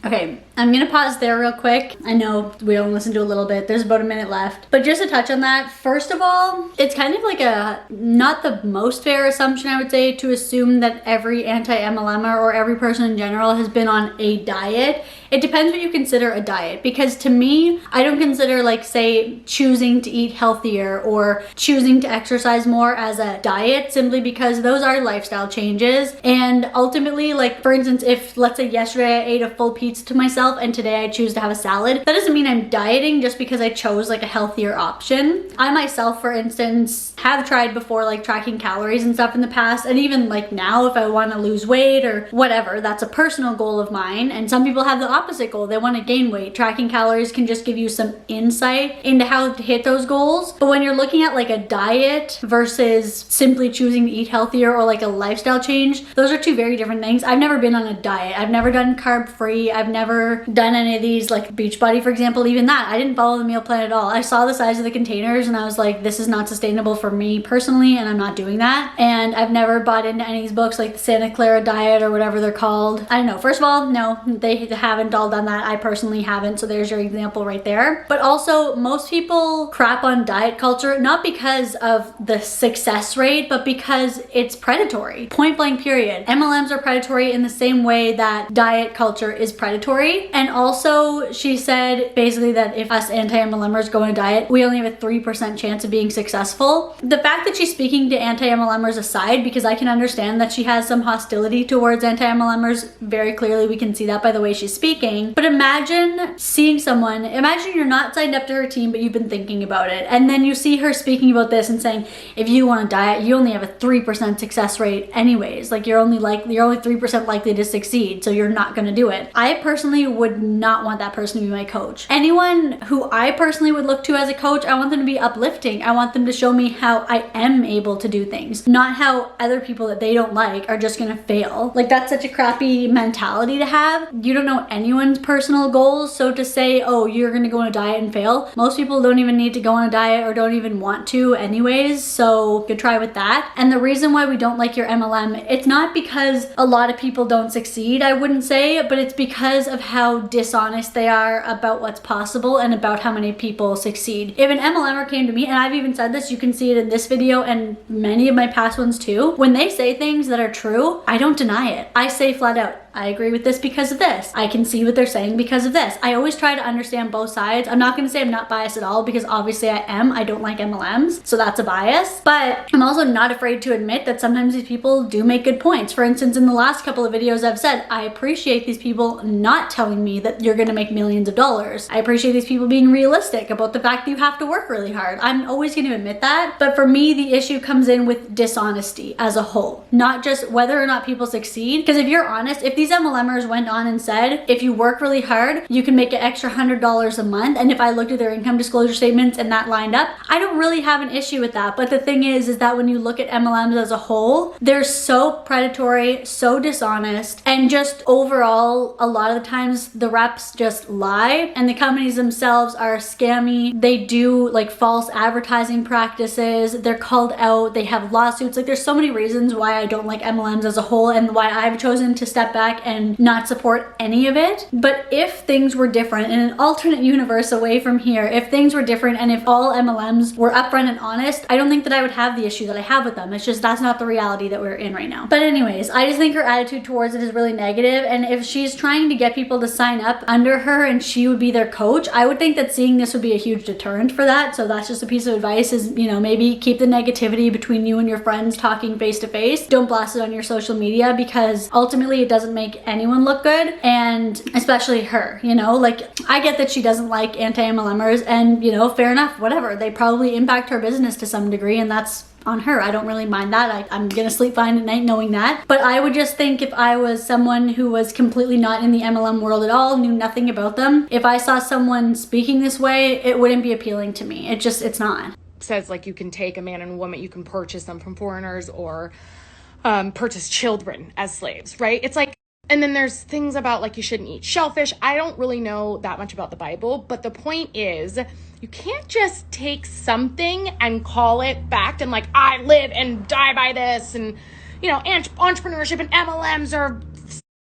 Okay, I'm gonna pause there real quick. I know we only listened to a little bit. There's about a minute left. But just to touch on that, first of all, it's kind of like not the most fair assumption, I would say, to assume that every anti-MLMer or every person in general has been on a diet. It depends what you consider a diet, because to me, I don't consider, like, say, choosing to eat healthier or choosing to exercise more as a diet, simply because those are lifestyle changes. And ultimately, like, for instance, if, let's say, yesterday I ate a full pizza to myself and today I choose to have a salad, that doesn't mean I'm dieting just because I chose like a healthier option. I myself, for instance, have tried before, like, tracking calories and stuff in the past, and even like now, if I want to lose weight or whatever, that's a personal goal of mine. And some people have the opposite goal. They want to gain weight. Tracking calories can just give you some insight into how to hit those goals. But when you're looking at like a diet versus simply choosing to eat healthier or like a lifestyle change, Those are two very different things. I've never been on a diet. I've never done carb free. I've never done any of these, like Beachbody, for example. Even that, I didn't follow the meal plan at all. I saw the size of the containers and I was like, this is not sustainable for me personally, and I'm not doing that. And I've never bought into any of these books like the Santa Clara diet or whatever they're called. I don't know. First of all, no, they haven't all done that. I personally haven't. So there's your example right there. But also, most people crap on diet culture, not because of the success rate, but because it's predatory. Point blank period. MLMs are predatory in the same way that diet culture is predatory. And also, she said basically that if us anti-MLMers go on a diet, we only have a 3% chance of being successful. The fact that she's speaking to anti-MLMers aside, because I can understand that she has some hostility towards anti-MLMers, very clearly we can see that by the way she's speaking. But imagine seeing someone, imagine you're not signed up to her team, but you've been thinking about it. And then you see her speaking about this and saying, if you want to diet, you only have a 3% success rate anyways. Like you're only 3% likely to succeed, so you're not going to do it. I personally would not want that person to be my coach. Anyone who I personally would look to as a coach, I want them to be uplifting. I want them to show me how I am able to do things, not how other people that they don't like are just going to fail. Like that's such a crappy mentality to have. You don't know anyone's personal goals, so to say, oh, you're going to go on a diet and fail. Most people don't even need to go on a diet or don't even want to anyways, so good try with that. And the reason why we don't like your MLM, it's not because a lot of people don't succeed, I wouldn't say, but it's because of how dishonest they are about what's possible and about how many people succeed. If an MLMer came to me, and I've even said this, you can see it in this video and many of my past ones too, when they say things that are true, I don't deny it. I say flat out, I agree with this because of this. I can see what they're saying because of this. I always try to understand both sides. I'm not going to say I'm not biased at all because obviously I am. I don't like MLMs, so that's a bias. But I'm also not afraid to admit that sometimes these people do make good points. For instance, in the last couple of videos I've said, I appreciate these people not telling me that you're going to make millions of dollars. I appreciate these people being realistic about the fact that you have to work really hard. I'm always going to admit that. But for me, the issue comes in with dishonesty as a whole, not just whether or not people succeed. Because if you're honest, if these MLMers went on and said, if you work really hard, you can make an extra $100 a month. And if I looked at their income disclosure statements and that lined up, I don't really have an issue with that. But the thing is that when you look at MLMs as a whole, they're so predatory, so dishonest, and just overall, a lot of the times the reps just lie and the companies themselves are scammy. They do like false advertising practices. They're called out. They have lawsuits. Like there's so many reasons why I don't like MLMs as a whole and why I've chosen to step back and not support any of it. But if things were different in an alternate universe away from here, if things were different and if all MLMs were upfront and honest, I don't think that I would have the issue that I have with them. It's just that's not the reality that we're in right now. But anyways, I just think her attitude towards it is really negative. And if she's trying to get people to sign up under her and she would be their coach, I would think that seeing this would be a huge deterrent for that. So that's just a piece of advice is, you know, maybe keep the negativity between you and your friends talking face to face. Don't blast it on your social media because ultimately it doesn't make anyone look good, and especially her, you know, like I get that she doesn't like anti-MLMers and, you know, fair enough, whatever. They probably impact her business to some degree and that's on her. I don't really mind that. I'm gonna sleep fine at night knowing that. But I would just think if I was someone who was completely not in the MLM world at all, knew nothing about them, if I saw someone speaking this way, it wouldn't be appealing to me. It's not. Says like you can take a man and a woman, you can purchase them from foreigners or purchase children as slaves, right? It's like, and then there's things about like you shouldn't eat shellfish. I don't really know that much about the Bible, but the point is you can't just take something and call it fact and like I live and die by this and, you know, entrepreneurship and MLMs are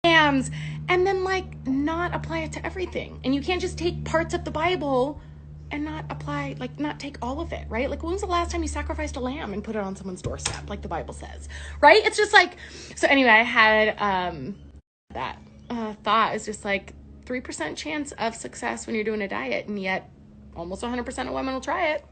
scams and then like not apply it to everything. And you can't just take parts of the Bible and not apply, like not take all of it, right? Like when was the last time you sacrificed a lamb and put it on someone's doorstep like the Bible says, right? It's just like, so anyway, I had that thought is just like 3% chance of success when you're doing a diet, and yet almost 100% of women will try it.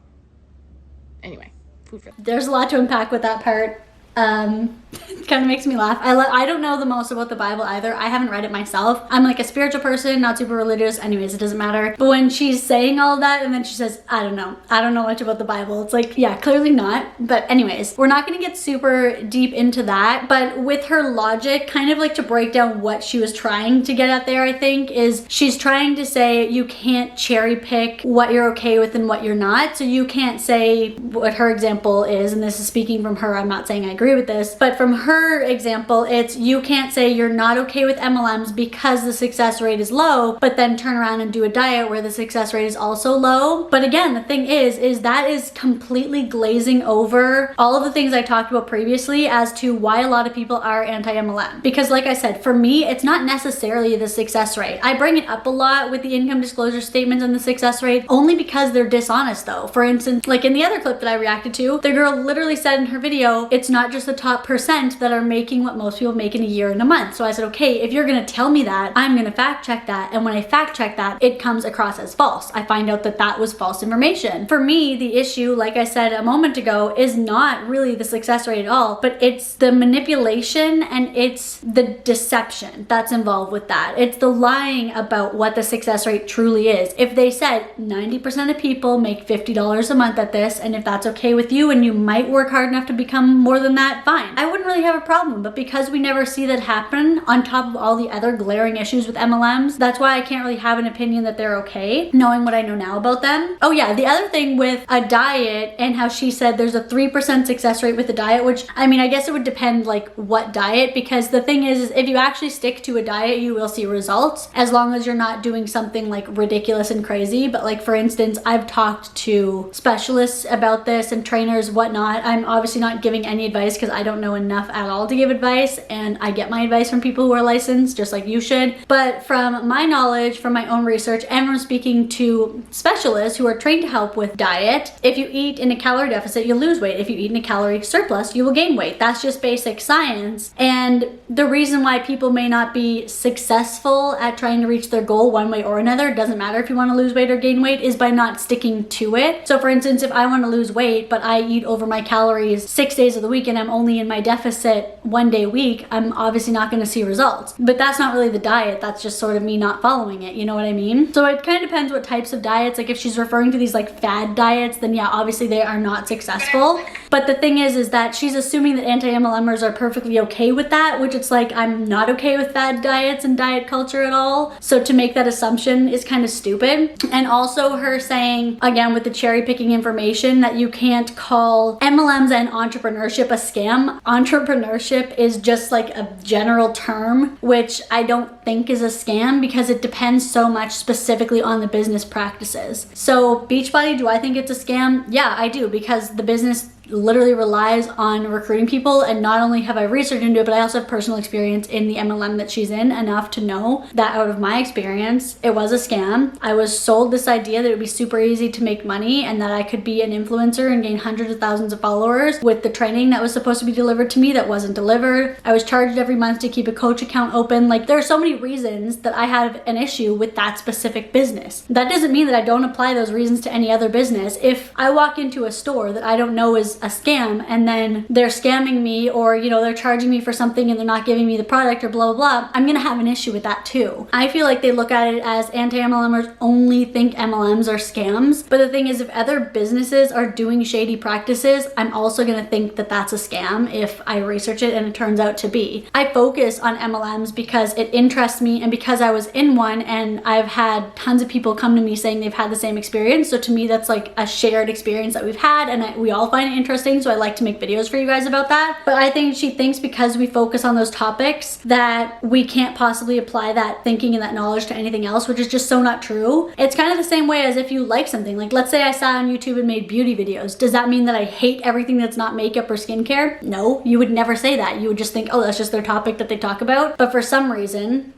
Anyway, food for There's a lot to unpack with that part. It kind of makes me laugh. I don't know the most about the Bible either. I haven't read it myself. I'm like a spiritual person, not super religious. Anyways, it doesn't matter. But when she's saying all that and then she says, I don't know much about the Bible. It's like, yeah, clearly not. But anyways, we're not going to get super deep into that. But with her logic, kind of like to break down what she was trying to get at there, I think, is she's trying to say you can't cherry pick what you're okay with and what you're not. So you can't say what her example is, and this is speaking from her. I'm not saying I agree agree with this, but from her example, it's you can't say you're not okay with MLMs because the success rate is low, but then turn around and do a diet where the success rate is also low. But again, the thing is that is completely glazing over all of the things I talked about previously as to why a lot of people are anti-MLM. Because like I said, for me, it's not necessarily the success rate. I bring it up a lot with the income disclosure statements and the success rate only because they're dishonest though. For instance, like in the other clip that I reacted to, the girl literally said in her video, it's not just the top percent that are making what most people make in a year and a month. So I said, okay, if you're gonna tell me that, I'm gonna fact check that. And when I fact check that, it comes across as false. I find out that that was false information. For me, the issue, like I said a moment ago, is not really the success rate at all, but it's the manipulation and it's the deception that's involved with that. It's the lying about what the success rate truly is. If they said 90% of people make $50 a month at this, and if that's okay with you and you might work hard enough to become more than that, fine. I wouldn't really have a problem, but because we never see that happen on top of all the other glaring issues with MLMs, that's why I can't really have an opinion that they're okay, knowing what I know now about them. Oh yeah, the other thing with a diet and how she said there's a 3% success rate with the diet, which I mean, I guess it would depend like what diet, because the thing is if you actually stick to a diet, you will see results as long as you're not doing something like ridiculous and crazy. But like for instance, I've talked to specialists about this and trainers, whatnot. I'm obviously not giving any advice because I don't know enough at all to give advice, and I get my advice from people who are licensed just like you should. But from my knowledge, from my own research, and from speaking to specialists who are trained to help with diet, if you eat in a calorie deficit, you'll lose weight. If you eat in a calorie surplus, you will gain weight. That's just basic science. And the reason why people may not be successful at trying to reach their goal one way or another, it doesn't matter if you want to lose weight or gain weight, is by not sticking to it. So for instance, if I want to lose weight, but I eat over my calories 6 days of the week and I'm only in my deficit 1 day a week, I'm obviously not going to see results. But that's not really the diet. That's just sort of me not following it. You know what I mean? So it kind of depends what types of diets. Like if she's referring to these like fad diets, then yeah, obviously they are not successful. But the thing is that she's assuming that anti-MLMers are perfectly okay with that, which it's like, I'm not okay with fad diets and diet culture at all. So to make that assumption is kind of stupid. And also her saying, again, with the cherry picking information, that you can't call MLMs and entrepreneurship a scam. Entrepreneurship is just like a general term, which I don't think is a scam because it depends so much specifically on the business practices. So Beachbody, do I think it's a scam? Yeah, I do, because the business literally relies on recruiting people, and not only have I researched into it, but I also have personal experience in the MLM that she's in enough to know that out of my experience, it was a scam. I was sold this idea that it would be super easy to make money and that I could be an influencer and gain hundreds of thousands of followers with the training that was supposed to be delivered to me that wasn't delivered. I was charged every month to keep a coach account open. Like there are so many reasons that I have an issue with that specific business. That doesn't mean that I don't apply those reasons to any other business. If I walk into a store that I don't know is a scam and then they're scamming me, or you know, they're charging me for something and they're not giving me the product or blah blah blah, I'm gonna have an issue with that too. I feel like they look at it as anti-MLMers only think MLMs are scams, but the thing is, if other businesses are doing shady practices, I'm also gonna think that that's a scam if I research it and it turns out to be. I focus on MLMs because it interests me and because I was in one, and I've had tons of people come to me saying they've had the same experience. So to me, that's like a shared experience that we've had, and we all find it interesting, so I like to make videos for you guys about that. But I think she thinks because we focus on those topics that we can't possibly apply that thinking and that knowledge to anything else, which is just so not true. It's kind of the same way as if you like something. Like let's say I sat on YouTube and made beauty videos. Does that mean that I hate everything that's not makeup or skincare? No, you would never say that. You would just think, oh, that's just their topic that they talk about. But for some reason,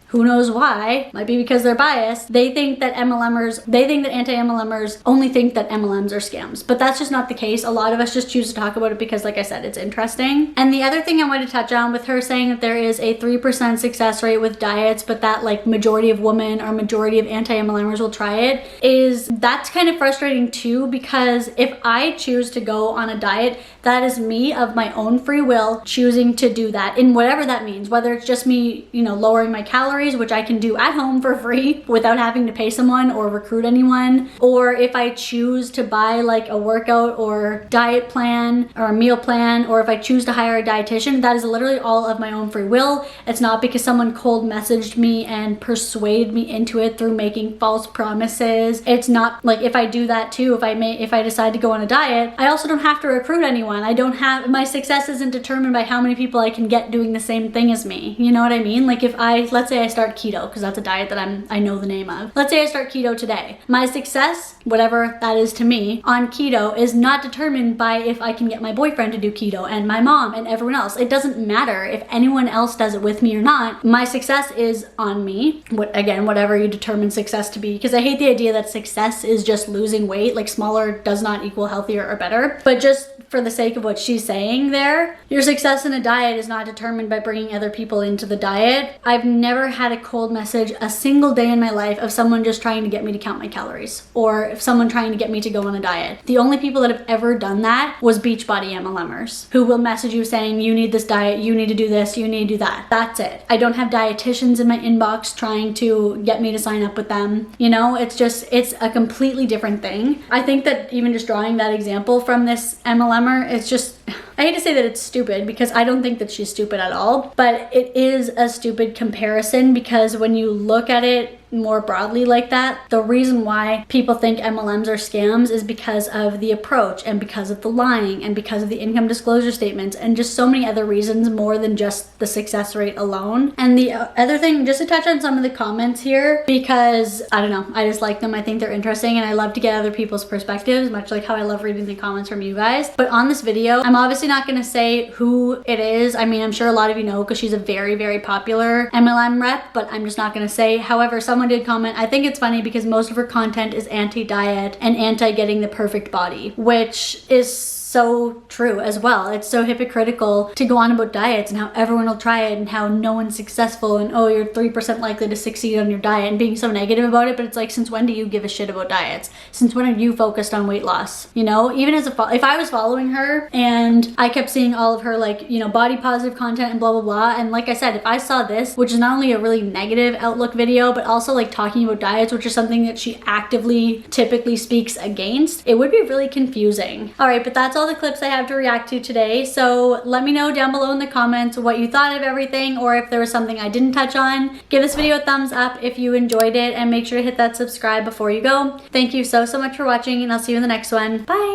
who knows why, might be because they're biased, they think that anti-MLMers only think that MLMs are scams. But that's just not the case. A lot of us just choose to talk about it because, like I said, it's interesting. And the other thing I wanted to touch on with her saying that there is a 3% success rate with diets, but that like majority of women or majority of anti-MLMers will try it, is that's kind of frustrating too, because if I choose to go on a diet, that is me of my own free will choosing to do that in whatever that means, whether it's just me, you know, lowering my calories calories, which I can do at home for free without having to pay someone or recruit anyone, or if I choose to buy like a workout or diet plan or a meal plan, or if I choose to hire a dietitian, that is literally all of my own free will. It's not because someone cold messaged me and persuaded me into it through making false promises. It's not like, if I do that too, if I decide to go on a diet, I also don't have to recruit anyone. I don't have, my success isn't determined by how many people I can get doing the same thing as me. You know what I mean? Like if let's say I start keto, because that's a diet that I know the name of. Let's say I start keto today. My success, whatever that is to me, on keto is not determined by if I can get my boyfriend to do keto and my mom and everyone else. It doesn't matter if anyone else does it with me or not. My success is on me. Again, whatever you determine success to be, because I hate the idea that success is just losing weight. Like smaller does not equal healthier or better. But just for the sake of what she's saying there, your success in a diet is not determined by bringing other people into the diet. I've never had a cold message a single day in my life of someone just trying to get me to count my calories, or if someone trying to get me to go on a diet. The only people that have ever done that was Beachbody MLMers, who will message you saying, you need this diet, you need to do this, you need to do that. That's it. I don't have dietitians in my inbox trying to get me to sign up with them. You know, it's a completely different thing. I think that even just drawing that example from this MLM, it's just, I hate to say that it's stupid, because I don't think that she's stupid at all, but it is a stupid comparison, because when you look at it more broadly like that, the reason why people think MLMs are scams is because of the approach and because of the lying and because of the income disclosure statements and just so many other reasons more than just the success rate alone. And the other thing, just to touch on some of the comments here, because I don't know, I just like them. I think they're interesting and I love to get other people's perspectives, much like how I love reading the comments from you guys. But on this video, I'm obviously not going to say who it is. I mean, I'm sure a lot of you know because she's a very, very popular MLM rep, but I'm just not going to say. However, someone did comment, I think it's funny because most of her content is anti-diet and anti-getting the perfect body, which is so true as well. It's so hypocritical to go on about diets and how everyone will try it and how no one's successful and oh, you're 3% likely to succeed on your diet and being so negative about it. But it's like, since when do you give a shit about diets? Since when are you focused on weight loss? You know, even as if I was following her and I kept seeing all of her like, you know, body positive content and blah, blah, blah. And like I said, if I saw this, which is not only a really negative outlook video, but also like talking about diets, which is something that she actively typically speaks against, it would be really confusing. All right, but that's all the clips I have to react to today. So let me know down below in the comments what you thought of everything, or if there was something I didn't touch on. Give this video a thumbs up if you enjoyed it, and make sure to hit that subscribe before you go. Thank you so much for watching, and I'll see you in the next one. Bye.